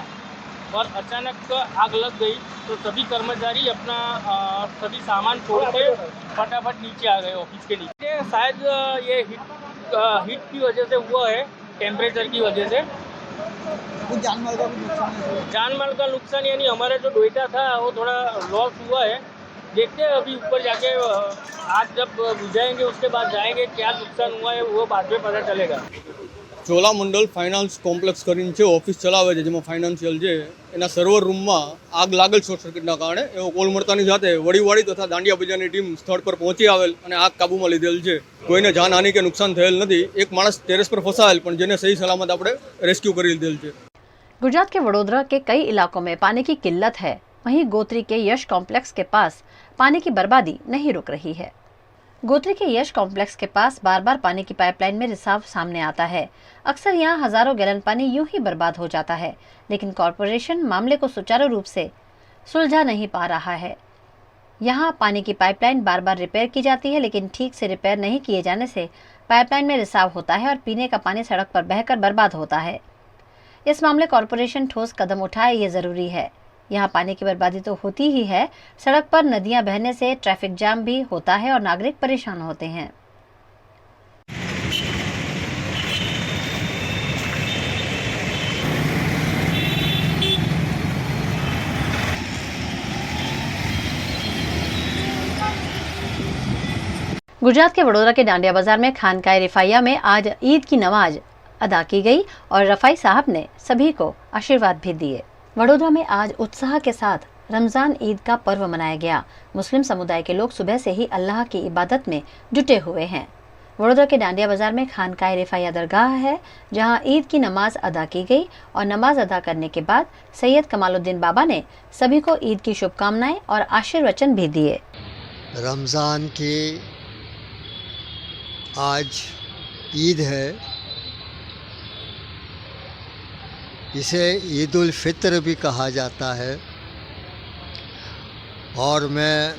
और अचानक आग लग गई। तो सभी कर्मचारी अपना सभी सामान छोड़ के फटाफट नीचे आ गए ऑफिस के नीचे। शायद ये हीट की वजह से हुआ है, टेम्परेचर की वजह से। कुछ जानमाल का भी नुकसान है? जानमाल का नुकसान यानी हमारा जो डोइटा था वो थोड़ा लॉस हुआ है। देखते हैं अभी ऊपर जाके आज जब बुझाएंगे उसके बाद जाएंगे क्या नुकसान हुआ है वो बाद में पता चलेगा। ચોલામંડલ ફાઇનાન્સ કોમ્પ્લેક્સ કરીને છે, ઓફિસ ચલાવે છે, જેમાં ફાઇનાન્શિયલ છે, એના સર્વર રૂમમાં આગ લાગેલ શોર્ટ સર્કિટના કારણે એવો કોલ મળતાની સાથે વડીવાળી તથા દાંડિયા બજારની ટીમ સ્થળ પર પહોંચી આવેલ અને આગ કાબૂમાં લીધેલ છે। કોઈને જાનહાનિ કે નુકસાન થયેલ નથી। એક માણસ ટેરેસ પર ફસાયેલ પણ જેને સહી સલામત આપણે રેસ્ક્યू કરી લીધેલ છે। गुजरात के वडोदरा के कई इलाकों में पानी की किल्लत है, वहीं गोत्री के यश कॉम्प्लेक्स के पास पानी की बर्बादी नहीं रुक रही है। गोत्री के यश कॉम्प्लेक्स के पास बार बार पानी की पाइपलाइन में रिसाव सामने आता है। अक्सर यहाँ हजारों गैलन पानी यूं ही बर्बाद हो जाता है, लेकिन कॉरपोरेशन मामले को सुचारू रूप से सुलझा नहीं पा रहा है। यहाँ पानी की पाइपलाइन बार बार रिपेयर की जाती है, लेकिन ठीक से रिपेयर नहीं किए जाने से पाइपलाइन में रिसाव होता है और पीने का पानी सड़क पर बहकर बर्बाद होता है। इस मामले कॉरपोरेशन ठोस कदम उठाए, ये जरूरी है। यहाँ पानी की बर्बादी तो होती ही है, सड़क पर नदियां बहने से ट्रैफिक जाम भी होता है और नागरिक परेशान होते हैं। गुजरात के वडोदरा के डांडिया बाजार में खानकाए रिफाइया में आज ईद की नमाज अदा की गई और रफाई साहब ने सभी को आशीर्वाद भी दिए। वडोदरा में आज उत्साह के साथ रमजान ईद का पर्व मनाया गया। मुस्लिम समुदाय के लोग सुबह से ही अल्लाह की इबादत में जुटे हुए हैं। वडोदरा के डांडिया बाजार में खानकाए रिफाइया दरगाह है, जहां ईद की नमाज अदा की गई और नमाज अदा करने के बाद सैयद कमालुद्दीन बाबा ने सभी को ईद की शुभकामनाएं और आशीर्वचन भी दिए। रमज़ान की आज ईद है, इसे ईद उल फित्र भी कहा जाता है और मैं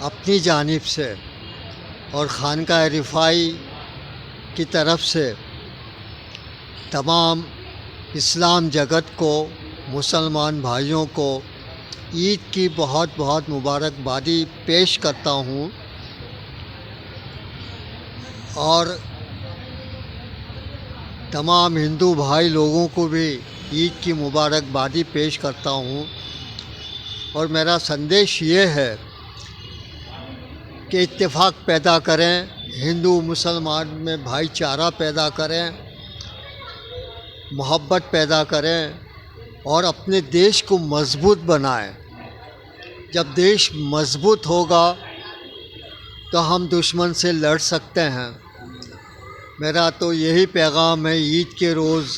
अपनी जानिब से और खानकाए रिफाई की तरफ से तमाम इस्लाम जगत को, मुसलमान भाइयों को ईद की बहुत बहुत मुबारकबादी पेश करता हूँ और तमाम हिंदू भाई लोगों को भी ईद की मुबारकबादी पेश करता हूँ। और मेरा संदेश ये है कि इत्तेफाक पैदा करें, हिंदू मुसलमान में भाईचारा पैदा करें, मोहब्बत पैदा करें और अपने देश को मजबूत बनाएं। जब देश मजबूत होगा तो हम दुश्मन से लड़ सकते हैं। मेरा तो यही पैगाम है ईद के रोज़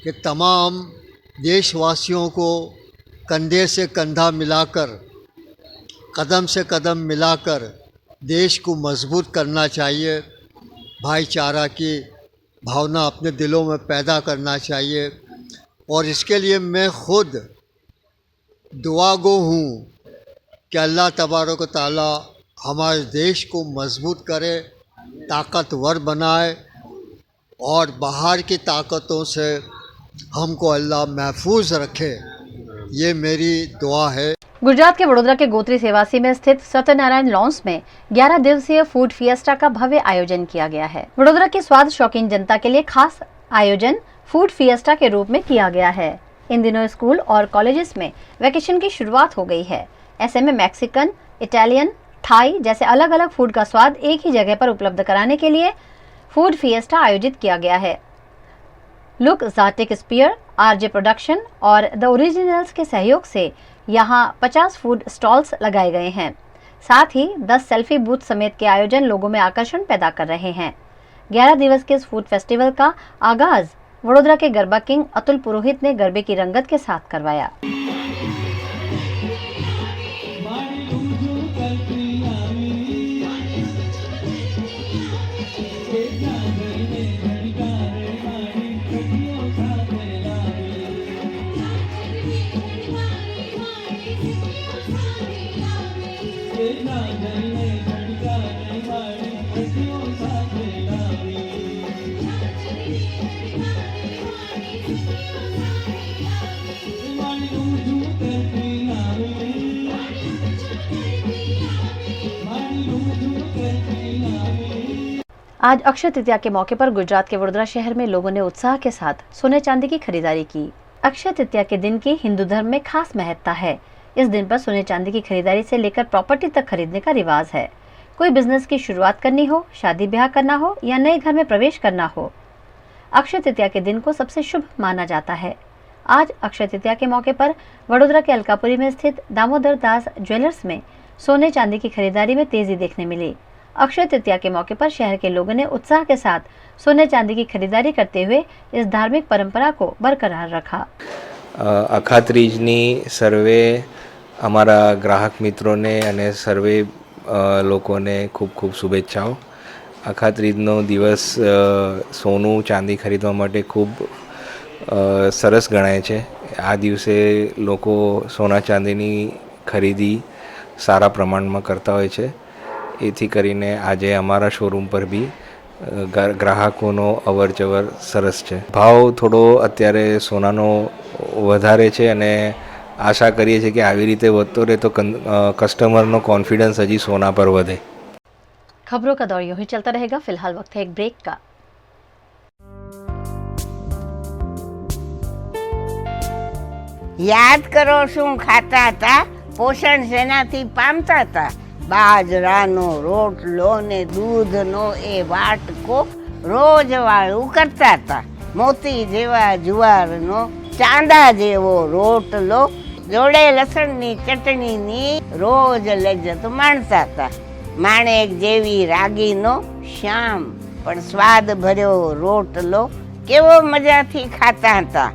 कि तमाम देशवासियों को कंधे से कंधा मिलाकर, कदम से कदम मिलाकर देश को मजबूत करना चाहिए। भाईचारा की भावना अपने दिलों में पैदा करना चाहिए और इसके लिए मैं खुद दुआगो हूँ कि अल्लाह तबारक व तआला हमारे देश को मजबूत करे, ताकतवर बनाए और बाहर की ताकतों से हमको अल्लाह महफूज रखे। ये मेरी दुआ है। गुजरात के वडोदरा के गोत्री सेवासी में स्थित सत्यनारायण लॉन्स में 11 दिवसीय फूड फिएस्टा का भव्य आयोजन किया गया है। वडोदरा के स्वाद शौकीन जनता के लिए खास आयोजन फूड फिएस्टा के रूप में किया गया है। इन दिनों स्कूल और कॉलेजेस में वैकेशन की शुरुआत हो गई है। ऐसे में मैक्सिकन, इटालियन, थाई जैसे अलग अलग फूड का स्वाद एक ही जगह पर उपलब्ध कराने के लिए फूड फिएस्टा आयोजित किया गया है। लुक ज़ाटिक स्पीयर, आरजे प्रोडक्शन और द ओरिजिनल्स के सहयोग से यहाँ 50 फूड स्टॉल्स लगाए गए हैं। साथ ही 10 सेल्फी बूथ समेत के आयोजन लोगों में आकर्षण पैदा कर रहे हैं। 11 दिवस के इस फूड फेस्टिवल का आगाज वडोदरा के गरबा किंग अतुल पुरोहित ने गरबे की रंगत के साथ करवाया। आज अक्षय तृतीया के मौके पर गुजरात के वडोदरा शहर में लोगों ने उत्साह के साथ सोने चांदी की खरीदारी की। अक्षय तृतीया के दिन की हिंदू धर्म में खास महत्ता है। इस दिन पर सोने चांदी की खरीदारी से लेकर प्रॉपर्टी तक खरीदने का रिवाज है। कोई बिजनेस की शुरुआत करनी हो, शादी ब्याह करना हो या नए घर में प्रवेश करना हो, अक्षय तृतीया के दिन को सबसे शुभ माना जाता है। आज अक्षय तृतीया के मौके पर वडोदरा के अलकापुरी में स्थित दामोदर दास ज्वेलर्स में सोने चांदी की खरीदारी में तेजी देखने मिली। अक्षय तृतीया के मौके पर शहर के लोगों ने उत्साह के साथ सोने चांदी की खरीदारी करते हुए इस धार्मिक परंपरा को बरकरार रखा। अखात्रीजनी सर्वे अमारा ग्राहक मित्रोने अने सर्वे लोकोने खूब खूब शुभेच्छाओ। अखात्रीजनो दिवस सोनू चांदी खरीदवा माटे खूब सरस गणाय छे। आ दिवसे लोको सोना चांदीनी खरीदी सारा प्रमाणमां करता होय छे। एथी करीने आजे अमारा शोरूम पर भी ग्राहकोनो अवर जवर सरस छे। भाव थोड़ो अत्यारे सोनानो वधारे छे अने आशा करीए छीए कि आवी रीते वधतो रहे तो कस्टमरनो कॉन्फिडन्स हजी सोना पर वधे। खबरों का दौर यूं ही चलता रहेगा। फिलहाल वक्त है एक ब्रेक का। યાદ કરો શું ખાતા હતા, પોષણ શેનાથી પામતા હતા? બાજરાનો રોટલો ને દૂધનો એ વાટકો રોજ વાળું કરતા હતા. મોતી જેવા જુવારનો ચાંદા જેવો રોટલો જોડે લસણની ચટણીની રોજ લજ્જત માણતા હતા. માણેક જેવી રાગીનો શ્યામ પણ સ્વાદ ભર્યો રોટલો કેવો મજાથી ખાતા હતા,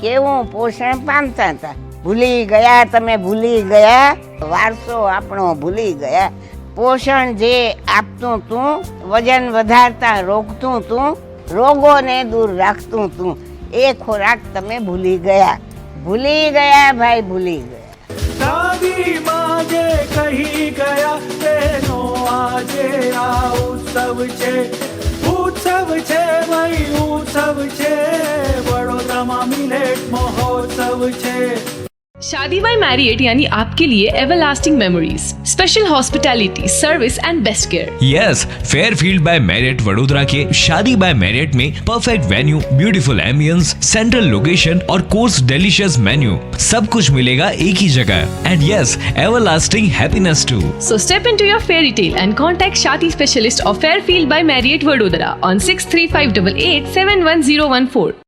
કેવું પોષણ પામતા હતા. ભૂલી ગયા તમે, ભૂલી ગયા વારસો આપણો, ભૂલી ગયા પોષણ જે આપતું તું, વજન વધારતા રોકતું તું, રોગોને દૂર રાખતું તું, એ ખોરાક તમે ભૂલી ગયા. ભૂલી ગયા ભાઈ, ભૂલી ગયા. દાદી માગે કહી ગયા તેનો આજે આ ઉત્સવ છે, ઉત્સવ છે ભાઈ, ઉત્સવ છે. વડોદરામાં મિલેટ મહોત્સવ છે. शादी बाय मैरियट यानी आपके लिए everlasting memories, special hospitality, service and best care. Yes, Fairfield by Marriott Vadodara के शादी बाय मैरियट में perfect venue, beautiful ambience, central location और कोर्स डिलीशियस मेन्यू, सब कुछ मिलेगा एक ही जगह। And yes, everlasting happiness too. So step into your fairy tale and contact Shadi specialist of Fairfield by Marriott Vadodara on 63588 71014.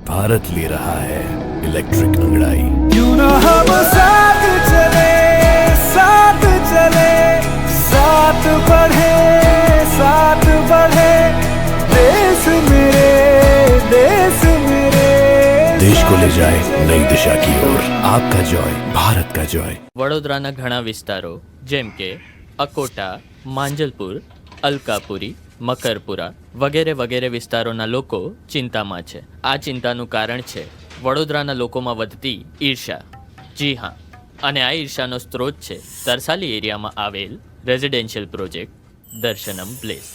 Bharat ले रहा है इलेक्ट्रिक अंगड़ाई। क्यों ना हम साथ चले, साथ चले, साथ बढ़े, साथ बढ़े। देश मेरे, देश मेरे। देश को ले जाए नई दिशा की ओर। आपका जॉय, भारत का जॉय। વડોદરાના ઘણા વિસ્તારો જેમ કે અકોટા, માંજલપુર, અલકાપુરી, મકરપુરા વગેરે વગેરે વિસ્તારોના લોકો ચિંતામાં છે. આ ચિંતાનું કારણ છે વડોદરાના લોકોમાં વધતી ઈર્ષા. જી હા, અને આ ઈર્ષાનો સ્ત્રોત છે તરસાલી એરિયામાં આવેલ રેઝિડેન્શિયલ પ્રોજેક્ટ દર્શનમ પ્લેસ.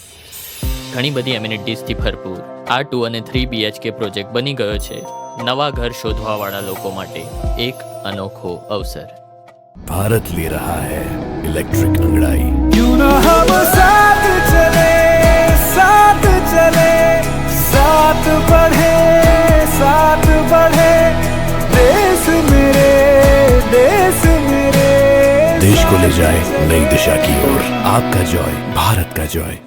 ઘણી બધી એમિનિટીઝથી ભરપૂર આ 2 અને 3 BHK પ્રોજેક્ટ બની ગયો છે નવા ઘર શોધવાવાળા લોકો માટે એક અનોખો અવસર. भारत ले रहा है इलेक्ट्रिक अंगड़ाई। क्यों ना हम साथ चले, साथ चले, साथ बढ़े, साथ बढ़े। देश मेरे, देश मेरे। देश को ले जाए नई दिशा की ओर। आपका जॉय, भारत का जॉय।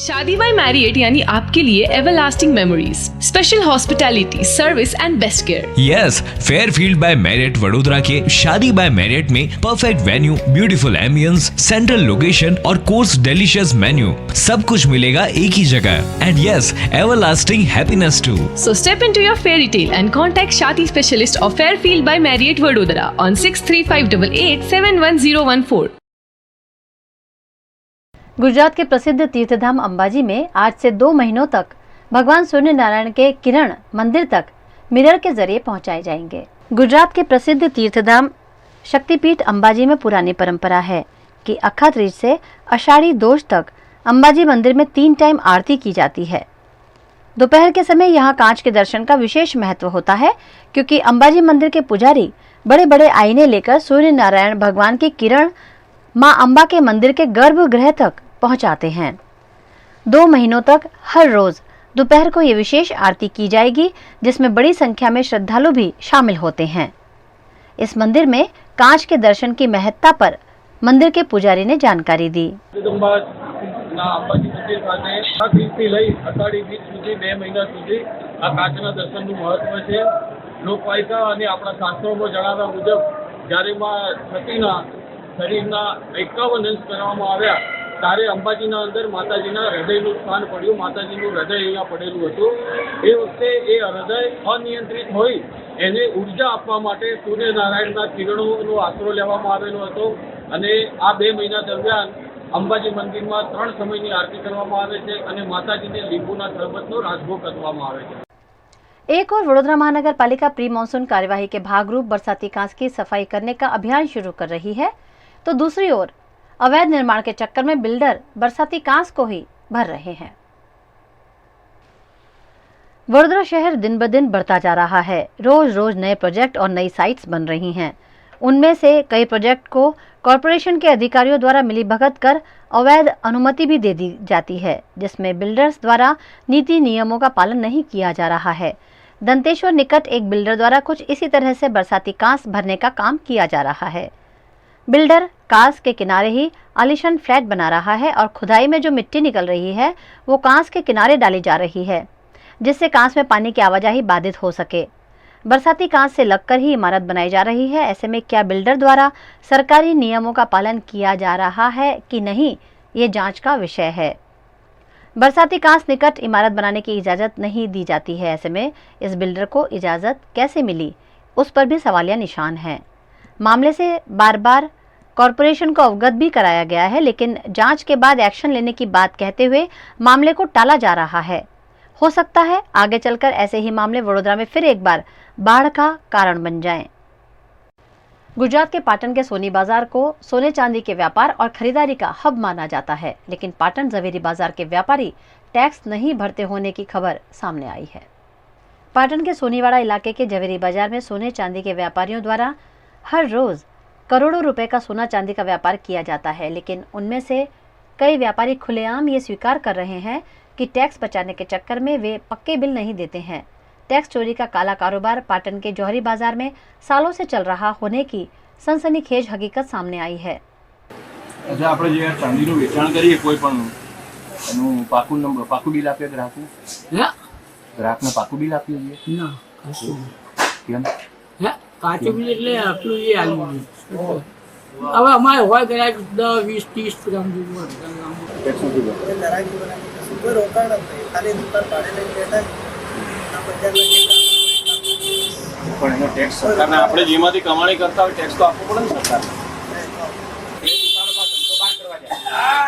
शादी बाय मैरियट यानी आपके लिए everlasting memories, special hospitality, service and best care. Yes, Fairfield by Marriott Vadodara के शादी बाय मैरियट में perfect venue, beautiful ambience, central location और कोर्स डिलीशियस मेन्यू, सब कुछ मिलेगा एक ही जगह। And yes, everlasting happiness too. So step into your fairy tale and contact Shadi specialist of Fairfield by Marriott Vadodara on 6358 71014. Gujarat के प्रसिद्ध तीर्थधाम अंबाजी में आज से 2 महीनों तक भगवान सूर्य नारायण के किरण मंदिर तक मिरर के जरिए पहुंचाए जाएंगे। गुजरात के प्रसिद्ध तीर्थधाम शक्तिपीठ अंबाजी में पुरानी परंपरा है कि अखात्रीज से आषाढ़ी दोष तक अंबाजी मंदिर में 3 टाइम आरती की जाती है। दोपहर के समय यहाँ कांच के दर्शन का विशेष महत्व होता है, क्योंकि अंबाजी मंदिर के पुजारी बड़े बड़े आईने लेकर सूर्य नारायण भगवान की किरण मां अंबा के मंदिर के गर्भगृह तक पहुंचाते हैं। 2 महीनों तक हर रोज दोपहर को ये विशेष आरती की जाएगी, जिसमें बड़ी संख्या में श्रद्धालु भी शामिल होते हैं। इस मंदिर में कांच के दर्शन की महत्ता पर मंदिर के पुजारी ने जानकारी दी। અંબાજી મંદિર ખાતે આ બીજથી લઈ અષાઢી બીજ સુધી 2 મહિના સુધી આ કાચના દર્શનનું મહત્વ છે। લોકવાયકા અને આપણા શાસ્ત્રોમાં જણાવ્યા મુજબ જ્યારે માં સતીના શરીરના 51 અંશ કરવામાં આવ્યા ત્યારે અંબાજીના અંદર માતાજીના હૃદયનું સ્થાન પડ્યું, માતાજીનું હૃદય અહીંયા પડેલું હતું। એ વખતે એ હૃદય અનિયંત્રિત હોઈ એને ઉર્જા આપવા માટે સૂર્યનારાયણના કિરણોનો આશરો લેવામાં આવેલો હતો અને આ 2 મહિના દરમિયાન અંબાજી મંદિરમાં 3 સમયની આરતી કરવામાં આવે છે અને માતાજીને લીંબુના શરબતનો રાજભોગ કરવામાં આવે છે। एक और वडोदरा महानगर पालिका प्री मानसून कार्यवाही के भागरूप बरसाती कांस की सफाई करने का अभियान शुरू कर रही है, तो दूसरी ओर अवैध निर्माण के चक्कर में बिल्डर बरसाती कांस को ही भर रहे हैं। वडोदरा शहर दिन ब दिन बढ़ता जा रहा है। रोज रोज नए प्रोजेक्ट और नई साइट्स बन रही हैं। उनमें से कई प्रोजेक्ट को कॉरपोरेशन के अधिकारियों द्वारा मिलीभगत कर अवैध अनुमति भी दे दी जाती है, जिसमें बिल्डर्स द्वारा नीति नियमों का पालन नहीं किया जा रहा है। दंतेश्वर निकट एक बिल्डर द्वारा कुछ इसी तरह से बरसाती कांस भरने का काम किया जा रहा है। बिल्डर कांस के किनारे ही आलीशान फ्लैट बना रहा है और खुदाई में जो मिट्टी निकल रही है वो कांस के किनारे डाली जा रही है, जिससे कांस में पानी की आवाजाही बाधित हो सके। बरसाती कांस से लगकर ही इमारत बनाई जा रही है। ऐसे में क्या बिल्डर द्वारा सरकारी नियमों का पालन किया जा रहा है कि नहीं, ये जांच का विषय है। बरसाती कांस निकट इमारत बनाने की इजाज़त नहीं दी जाती है। ऐसे में इस बिल्डर को इजाज़त कैसे मिली, उस पर भी सवालिया निशान है। मामले से बार बार कॉरपोरेशन को अवगत भी कराया गया है, लेकिन जांच के बाद एक्शन लेने की बात कहते हुए मामले को टाला जा रहा है। हो सकता है आगे चलकर ऐसे ही मामले वडोदरा में फिर एक बार बाढ़ का कारण बन जाएं। गुजरात के पाटन के सोनी बाजार को सोने चांदी के व्यापार और खरीदारी का हब माना जाता है, लेकिन पाटन जवेरी बाजार के व्यापारी टैक्स नहीं भरते होने की खबर सामने आई है। पाटन के सोनीवाड़ा इलाके के जवेरी बाजार में सोने चांदी के व्यापारियों द्वारा हर रोज करोड़ों रुपए का सोना चांदी का व्यापार किया जाता है, लेकिन उनमें से कई व्यापारी खुलेआम ये स्वीकार कर रहे हैं कि टैक्स बचाने के चक्कर में वे पक्के बिल नहीं देते हैं। टैक्स चोरी का काला कारोबार पाटन के जौहरी बाजार में सालों से चल रहा होने की सनसनीखेज हकीकत सामने आई है। अच्छा, આપણે જે ચાંદીનું વેચાણ કરીએ કોઈ પણ એનું પાકું નંબર પાકું બિલ આપીએ ગ્રાહકને? હે, ગ્રાહકને પાકું બિલ આપીએ છીએ? ના, કશું કેમ? હે, કાચું બિલ એટલે આટલું એ આલ્યું છે। હવે અમારે હોય ગ્રાહક 10 20 30 ગ્રામ જેવું ટેક્સ નથી ભરતો। કોઈ રોકાણ નથી, ખાલી દુકાન ભાડે લઈને બેઠા પણ એનો ટેક્સ સરકારને આપણે જેમાંથી કમાણી કરતા હોય ટેક્સ તો આપવો પડે ને સરકાર।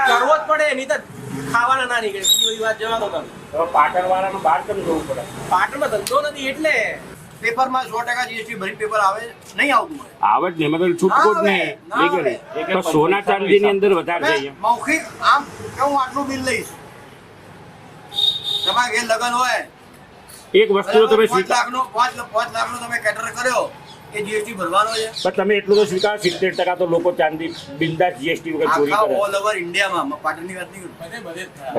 કરવો જ પડે, નહીં તો ખાવાના ના નીકળે। બીજી બધી વાત જવા દો તમે। તો પાટણ વાળાનું બહાર કેમ જવું પડે? પાટણમાં ધંધો નથી એટલે પેપરમાં 100% જીએસટી ભરી પેપર આવે નહીં આવતું આવે જ નહીં, મતલબ છૂટકોટ ને લીગલી તો સોના ચાંદીની અંદર વધારે છે। મૌખિક આમ કે હું આટલું બિલ લઈશ, તમારે ઘેર લગન હોય એક વસ્તુ તો તમે 5 લાખનો તમે કેટર કર્યો એ જીએસટી ભરવાનો છે, પણ તમે એટલું તો સ્વીકાર 70% તો લોકો ચાંદી બિંદાસ જીએસટી વગર ચોરી કરે। ઓલ ઓવર ઇન્ડિયામાં પાટણની વાત નહીં કરતો,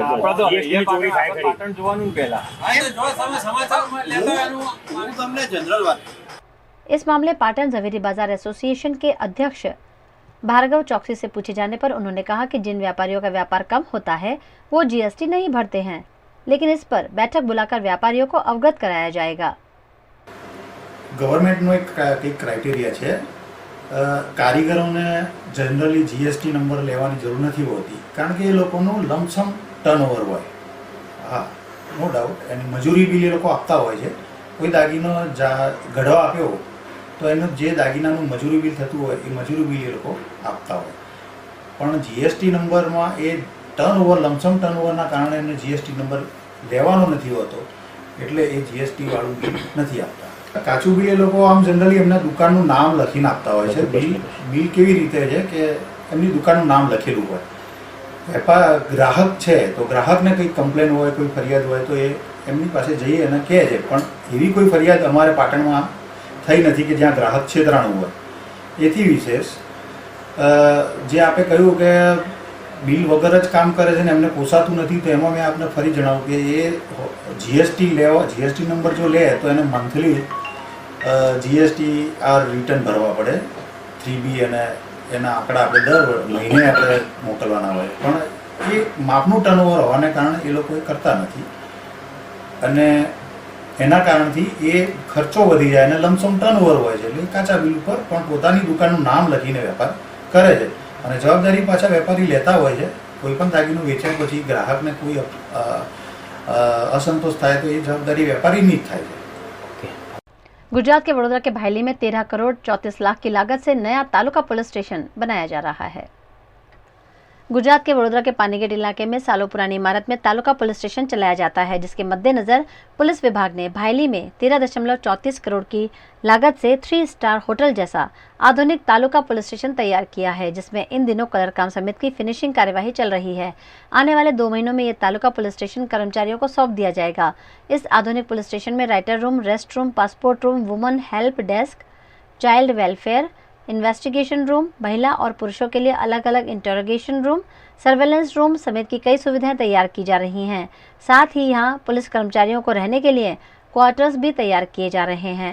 આપણે તો જીએસટી ચોરી થાય ખરી। પાટણ જોવાનું પહેલા સમાચારમાં લેતા હું તમને જનરલ વાત। इस मामले पाटन जवेरी बाजार एसोसिएशन के अध्यक्ष भार्गव चौकसी से पूछे जाने पर उन्होंने कहा कि जिन व्यापारियों का व्यापार कम होता है वो जीएसटी नहीं भरते हैं, लेकिन इस पर बैठक बुलाकर व्यापारियों को अवगत कराया जाएगा। गवर्नमेंटનો એક ક્રાઇટેરિયા છે, કારીગરોને જનરલી જીએસટી નંબર લેવાની જરૂર નથી હોતી, કારણ કે એ લોકોનું લમસમ ટર્નઓવર હોય. હા, નો ડાઉટ એની મજૂરી બિલ એ લોકો આપતા હોય છે. કોઈ દાગીનો ઘડવા આપ્યો તો એનું જે દાગીનાનું મજૂરી બિલ થતું હોય એ મજૂરી બિલ એ લોકો આપતા હોય, પણ જીએસટી નંબરમાં એ ટર્નઓવર લમસમ ટર્નઓવરના કારણે એમને જીએસટી નંબર લેવાનો નથી હોતો, એટલે એ જીએસટી વાળું બિલ નથી આપતા. કાચું બિલ એ લોકો આમ જનરલી એમના દુકાનનું નામ લખીને આપતા હોય છે. બિલ કેવી રીતે છે કે એમની દુકાનનું નામ લખેલું હોય. ગ્રાહક છે તો ગ્રાહકને કંઈક કમ્પ્લેન હોય, કોઈ ફરિયાદ હોય તો એ એમની પાસે જઈએ અને કહે છે, પણ એવી કોઈ ફરિયાદ અમારે પાટણમાં થઈ નથી કે જ્યાં ગ્રાહક છેતરાણું હોય. એથી વિશેષ જે આપે કહ્યું કે બિલ વગર જ કામ કરે છે ને એમને પોસાતું નથી, તો એમાં મેં આપને ફરી જણાવું કે એ જીએસટી નંબર જો લે તો એને મંથલી જીએસટી આર રિટર્ન ભરવા પડે 3B, અને એના આંકડા આપણે દર મહિને આપણે મોકલવાના હોય, પણ એ માપનું ટર્નઓવર હોવાને કારણે એ લોકો એ કરતા નથી, અને એના કારણથી એ ખર્ચો વધી જાય અને લમસમ ટર્નઓવર હોય છે, એટલે કાચા બિલ ઉપર પણ પોતાની દુકાનનું નામ લખીને વેપાર કરે છે, અને જવાબદારી પાછા વેપારી લેતા હોય છે. કોઈ પણ દાગીનું વેચાય પછી ગ્રાહકને કોઈ असंतोष થાય તો એ જવાબદારી વેપારીની જ થાય છે. गुजरात के वडोदरा के भायली में 13 करोड़ 34 लाख की लागत से नया तालुका पुलिस स्टेशन बनाया जा रहा है। गुजरात के वडोदरा के पानीगेट इलाके में सालों पुरानी इमारत में तालुका पुलिस स्टेशन चलाया जाता है, जिसके मद्देनजर पुलिस विभाग ने भायली में 13.34 करोड़ की लागत से 3 स्टार होटल जैसा आधुनिक तालुका पुलिस स्टेशन तैयार किया है, जिसमें इन दिनों कलर काम समेत की फिनिशिंग कार्यवाही चल रही है। आने वाले 2 महीनों में ये तालुका पुलिस स्टेशन कर्मचारियों को सौंप दिया जाएगा। इस आधुनिक पुलिस स्टेशन में writer room, rest room, passport room, woman help desk, child welfare, investigation room, महिला और पुरुषों के लिए अलग अलग इंटरोगेशन रूम, सर्वेलेंस रूम समेत की कई सुविधाएं तैयार की जा रही हैं। साथ ही यहां पुलिस कर्मचारियों को रहने के लिए क्वार्टर्स भी तैयार किए जा रहे हैं।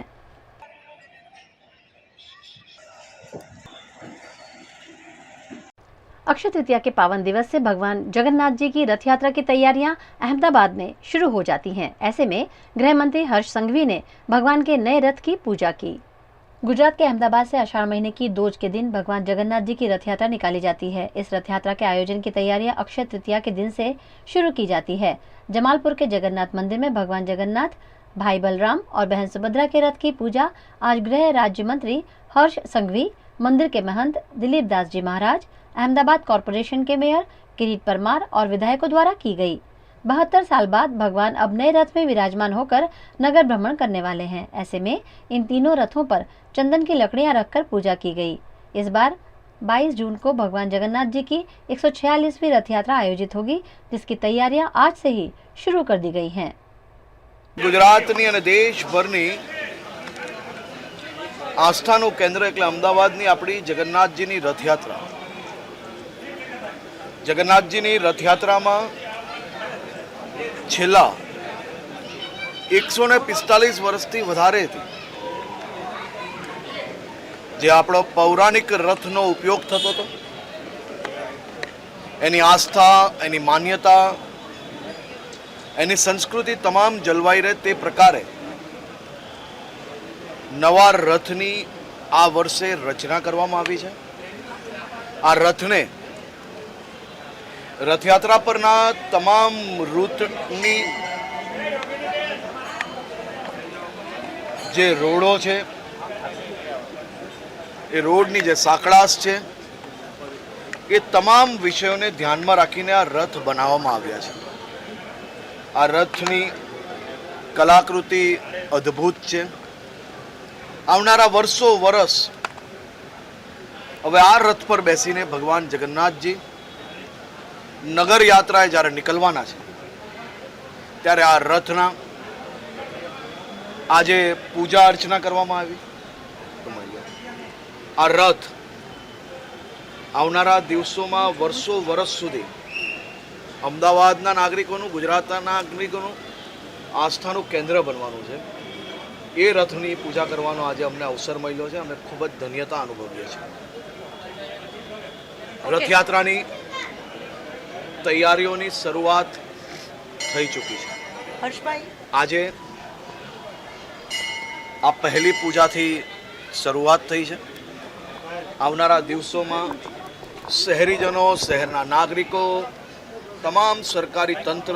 अक्षय तृतीया के पावन दिवस से भगवान जगन्नाथ जी की रथ यात्रा की तैयारियां अहमदाबाद में शुरू हो जाती हैं। ऐसे में गृह मंत्री हर्ष संघवी ने भगवान के नए रथ की पूजा की। गुजरात के अहमदाबाद से आषाढ़ महीने की दोज के दिन भगवान जगन्नाथ जी की रथ यात्रा निकाली जाती है। इस रथ यात्रा के आयोजन की तैयारियां अक्षय तृतीया के दिन से शुरू की जाती है। जमालपुर के जगन्नाथ मंदिर में भगवान जगन्नाथ, भाई बलराम और बहन सुभद्रा के रथ की पूजा आज गृह राज्य मंत्री हर्ष संघवी, मंदिर के महंत दिलीप दास जी महाराज, अहमदाबाद कॉरपोरेशन के मेयर किरीट परमार और विधायकों द्वारा की गई। 72 साल बाद भगवान अब नए रथ में विराजमान होकर नगर भ्रमण करने वाले हैं। ऐसे में इन तीनों रथों पर चंदन की लकड़ियां रखकर पूजा की गई। इस बार 22 जून को भगवान जगन्नाथ जी की 146वीं रथ यात्रा आयोजित होगी, जिसकी तैयारियां आज से ही शुरू कर दी गई हैं। गुजरातनी અને દેશભરની આસ્થાનું કેન્દ્ર એટલે અમદાવાદની આપણી જગન્નાથજીની રથયાત્રા. જગન્નાથજીની રથયાત્રામાં છેલ્લા 145 વર્ષથી વધારેથી જે આપણો પૌરાણિક રથનો ઉપયોગ થતો હતો, એની આસ્થા, એની માન્યતા, એની સંસ્કૃતિ તમામ જળવાઈ રહે તે પ્રકારે નવા રથની આ વર્ષે રચના કરવામાં આવી છે. આ રથને રથયાત્રા પરના તમામ રૂટની જે રોડો છે, એ રોડની જે સાંકળાશ છે, એ તમામ વિષયોને ધ્યાનમાં રાખીને આ રથ બનાવવામાં આવ્યા છે. આ રથની કલાકૃતિ અદ્ભુત છે. આવનારા વર્ષો વર્ષ હવે આ રથ પર બેસીને ભગવાન જગન્નાથજી નગર યાત્રાએ જ્યારે નીકળવાના છે ત્યારે આ રથના આજે પૂજા અર્ચના કરવામાં આવી. આ રથ આવનારા દિવસોમાં વર્ષો વર્ષ સુધી અમદાવાદના નાગરિકોનું, ગુજરાતના નાગરિકોનું આસ્થાનું કેન્દ્ર બનવાનું છે. એ રથની પૂજા કરવાનો આજે અમને અવસર મળ્યો છે. અમે ખૂબ જ ધન્યતા અનુભવીએ છીએ. રથયાત્રાની તૈયારીઓની શરૂઆત થઈ ચૂકી છે. આજે આ પહેલી પૂજાથી શરૂઆત થઈ છે. આવનારા દિવસોમાં શહેરીજનો, શહેરના નાગરિકો, તમામ સરકારી તંત્ર,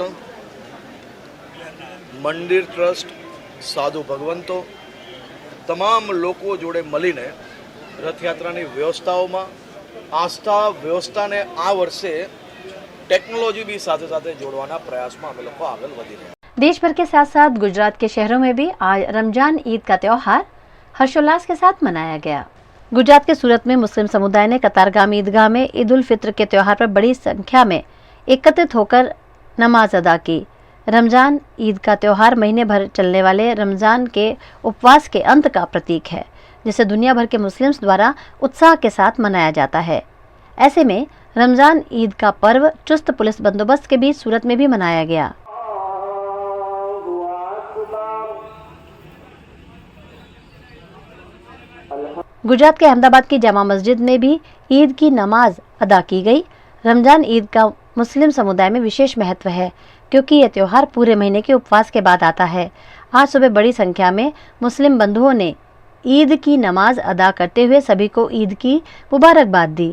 મંદિર ટ્રસ્ટ, સાધુ ભગવંતો, તમામ લોકો જોડે મળીને રથયાત્રાની વ્યવસ્થાઓમાં આસ્થા વ્યવસ્થાને આ વર્ષે टेक्नोलॉजी भी साथ साथ जोड़वाना प्रयास में हम लोग आगे बढ़ी रहे हैं. देश भर के साथ साथ गुजरात के शहरों में भी आज रमजान ईद का त्योहार हर्षोल्लास के साथ मनाया गया. गुजरात के सूरत में मुस्लिम समुदाय ने कतारगाम ईदगाह में ईद उल फित्र के त्योहार पर बड़ी संख्या में एकत्रित होकर नमाज अदा की. रमजान ईद का त्योहार महीने भर चलने वाले रमजान के उपवास के अंत का प्रतीक है, जिसे दुनिया भर के मुस्लिम्स द्वारा उत्साह के साथ मनाया जाता है. ऐसे में रमजान ईद का पर्व चुस्त पुलिस बंदोबस्त के बीच सूरत में भी मनाया गया. गुजरात के अहमदाबाद की जामा मस्जिद में भी ईद की नमाज अदा की गई. रमजान ईद का मुस्लिम समुदाय में विशेष महत्व है, क्योंकि यह त्योहार पूरे महीने के उपवास के बाद आता है. आज सुबह बड़ी संख्या में मुस्लिम बंधुओं ने ईद की नमाज अदा करते हुए सभी को ईद की मुबारकबाद दी.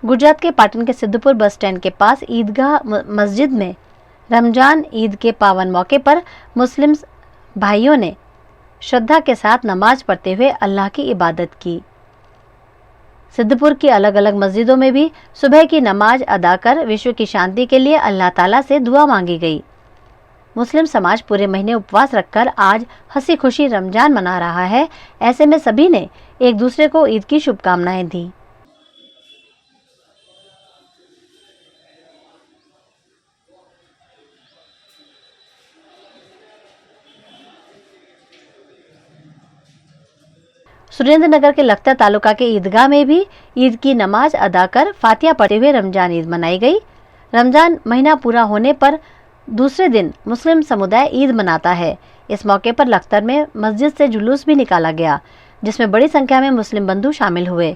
गुजरात के पाटन के सिद्धपुर बस स्टैंड के पास ईदगाह मस्जिद में रमजान ईद के पावन मौके पर मुस्लिम भाइयों ने श्रद्धा के साथ नमाज पढ़ते हुए अल्लाह की इबादत की. सिद्धपुर की अलग अलग मस्जिदों में भी सुबह की नमाज अदा कर विश्व की शांति के लिए अल्लाह ताला से दुआ मांगी गई. मुस्लिम समाज पूरे महीने उपवास रखकर आज हंसी खुशी रमजान मना रहा है. ऐसे में सभी ने एक दूसरे को ईद की शुभकामनाएं दी. सुरेंद्रनगर के लखतर तालुका के ईदगाह में भी ईद की नमाज अदा कर फातिहा पढ़ते हुए रमजान ईद मनाई गई. रमजान महीना पूरा होने पर दूसरे दिन मुस्लिम समुदाय ईद मनाता है. इस मौके पर लखतर में मस्जिद से जुलूस भी निकाला गया, जिसमें बड़ी संख्या में मुस्लिम बंधु शामिल हुए.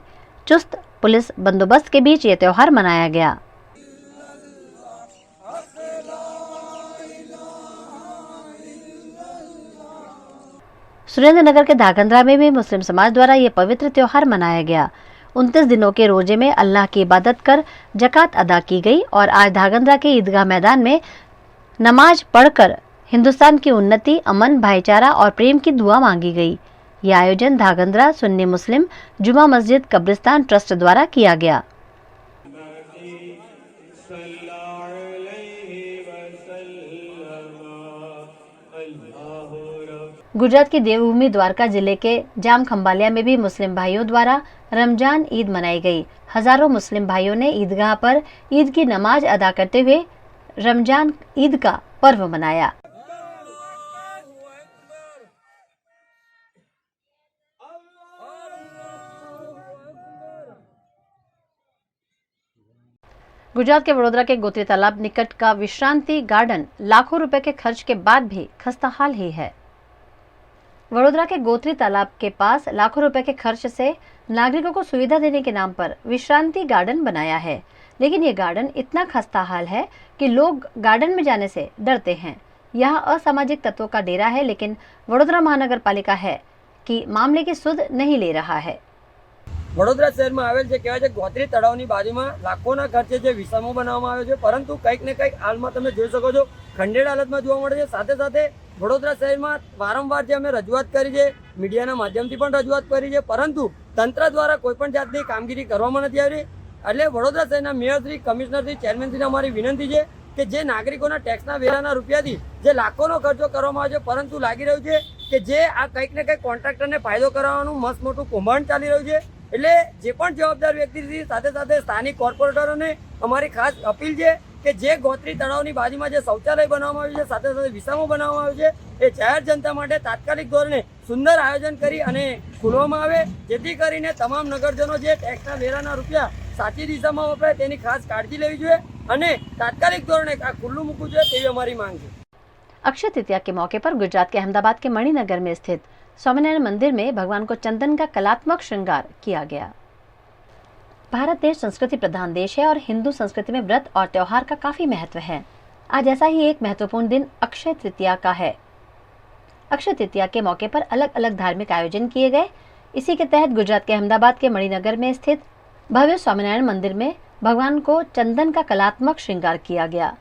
चुस्त पुलिस बंदोबस्त के बीच ये त्योहार मनाया गया. सुरेंद्रनगर के धागंद्रा में भी मुस्लिम समाज द्वारा ये पवित्र त्योहार मनाया गया. 29 दिनों के रोजे में अल्लाह की इबादत कर जकात अदा की गई और आज धागंद्रा के ईदगाह मैदान में नमाज पढ़कर हिंदुस्तान की उन्नति, अमन, भाईचारा और प्रेम की दुआ मांगी गई. यह आयोजन धागंद्रा सुन्नी मुस्लिम जुमा मस्जिद कब्रिस्तान ट्रस्ट द्वारा किया गया. गुजरात की देवभूमि द्वारका जिले के जाम खंबालिया में भी मुस्लिम भाइयों द्वारा रमजान ईद मनाई गई. हजारों मुस्लिम भाइयों ने ईदगाह पर ईद की नमाज अदा करते हुए रमजान ईद का पर्व मनाया. गुजरात के वडोदरा के गोत्री तालाब निकट का विश्रांति गार्डन लाखों रुपए के खर्च के बाद भी खस्ताहाल ही है. वडोदरा के गोत्री तालाब के पास लाखों रुपए के खर्च से नागरिकों को सुविधा देने के नाम पर विश्रांति गार्डन बनाया है, लेकिन ये गार्डन इतना खस्ताहाल है कि लोग गार्डन में जाने से डरते हैं. यहाँ असामाजिक तत्वों का डेरा है, लेकिन वडोदरा महानगर पालिका है कि मामले की सुध नहीं ले रहा है. વડોદરા શહેરમાં આવેલ છે કહેવાય છે ગોત્રી તળાવની બાજુમાં લાખોના ખર્ચે જે વિસામો બનાવવામાં આવ્યો છે, પરંતુ કંઈક ને કંઈક હાલમાં તમે જોઈ શકો છો ખંડેર હાલતમાં જોવા મળે છે. સાથે સાથે વડોદરા શહેરમાં વારંવાર જે અમે રજૂઆત કરી છે, મીડિયાના માધ્યમથી પણ રજૂઆત કરી છે, પરંતુ તંત્ર દ્વારા કોઈપણ જાતની કામગીરી કરવામાં નથી આવી. એટલે વડોદરા શહેરના મેયરશ્રી, કમિશનરશ્રી, ચેરમેનશ્રીને અમારી વિનંતી છે કે જે નાગરિકોના ટેક્સના વેરાના રૂપિયાથી જે લાખોનો ખર્ચો કરવામાં આવે છે, પરંતુ લાગી રહ્યું છે કે જે આ કંઈક ને કંઈક કોન્ટ્રાક્ટરને ફાયદો કરાવવાનું મસ્ત મોટું કૌભાંડ ચાલી રહ્યું છે. એટલે જે પણ જવાબદાર વ્યક્તિ સાથે સાથે સ્થાનિક કોર્પોરેટરોને અમારી ખાસ અપીલ છે કે જે ગોત્રી તળાવની બાજુમાં જે શૌચાલય બનાવવામાં આવ્યું છે, સાથે સાથે વિસામો બનાવવામાં આવ્યું છે, એ જાહેર જનતા માટે તાત્કાલિક ધોરણે સુંદર આયોજન કરી અને ખોલવામાં આવે, જેથી કરીને તમામ નગરજનો જે ટેક્સના વેરાના રૂપિયા સાચી દિશામાં વપરાય તેની ખાસ કાળજી લેવી જોઈએ. અને તાત્કાલિક ધોરણે આ ખુલ્લું મૂકવું જોઈએ તેવી અમારી માંગ છે। अक्षय तृतीया के मौके पर गुजरात के अहमदाबाद के मणिनगर में स्थित स्वामीनारायण मंदिर में भगवान को चंदन का कलात्मक श्रृंगार किया गया। भारत देश संस्कृति प्रधान देश है और हिंदू संस्कृति में व्रत और त्योहार का काफी महत्व है। आज ऐसा ही एक महत्वपूर्ण दिन अक्षय तृतीया का है। अक्षय तृतीया के मौके पर अलग अलग धार्मिक आयोजन किए गए। इसी के तहत गुजरात के अहमदाबाद के मणिनगर में स्थित भव्य स्वामीनारायण मंदिर में भगवान को चंदन का कलात्मक श्रृंगार किया गया।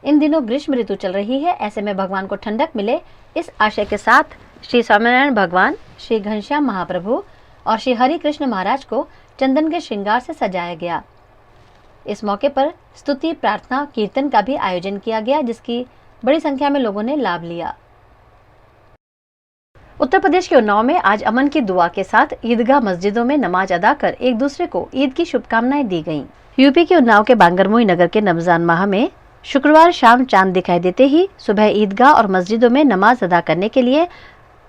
इन दिनों ग्रीष्म ऋतु चल रही है, ऐसे में भगवान को ठंडक मिले इस आशय के साथ श्री स्वामीनारायण भगवान, श्री घनश्याम महाप्रभु और श्री हरि कृष्ण महाराज को चंदन के श्रृंगार से सजाया गया। इस मौके पर स्तुति, प्रार्थना, कीर्तन का भी आयोजन किया गया, जिसकी बड़ी संख्या में लोगों ने लाभ लिया। उत्तर प्रदेश के उन्नाव में आज अमन की दुआ के साथ ईदगाह मस्जिदों में नमाज अदा कर एक दूसरे को ईद की शुभकामनाएं दी गईं। यूपी के उन्नाव के बांगरमोई नगर के रमजान माह में शुक्रवार शाम चांद दिखाई देते ही सुबह ईदगाह और मस्जिदों में नमाज अदा करने के लिए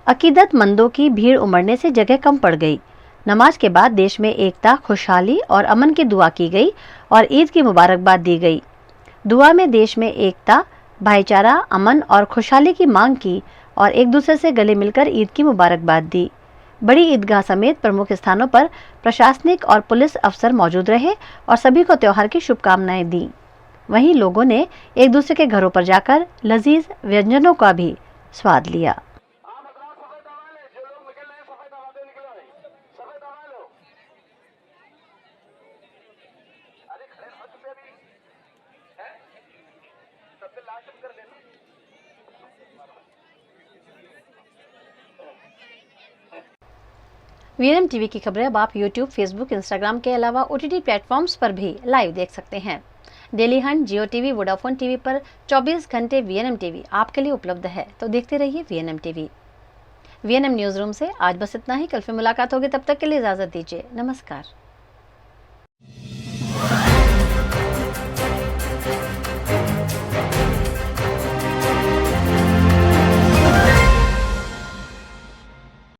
अकीदतमंदों की भीड़ उमड़ने से जगह कम पड़ गई। नमाज के बाद देश में एकता, खुशहाली और अमन की दुआ की गई और ईद की मुबारकबाद दी गई। दुआ में देश में एकता, भाईचारा, अमन और खुशहाली की मांग की और एक दूसरे से गले मिलकर ईद की मुबारकबाद दी। बड़ी ईदगाह समेत प्रमुख स्थानों पर प्रशासनिक और पुलिस अफसर मौजूद रहे और सभी को त्योहार की शुभकामनाएं दी। वहीं लोगों ने एक दूसरे के घरों पर जाकर लजीज व्यंजनों का भी स्वाद लिया। वीएनएम टीवी की खबरें अब आप यूट्यूब, फेसबुक, इंस्टाग्राम के अलावा OTT प्लेटफॉर्म्स पर भी लाइव देख सकते हैं। डेली हंट, जियो टीवी, वोडाफोन टीवी पर 24 घंटे वीएनएम टीवी आपके लिए उपलब्ध है, तो देखते रहिए VNM TV. VNM news room से आज बस इतना ही। कल फिर मुलाकात होगी, तब तक के लिए इजाजत दीजिए। नमस्कार।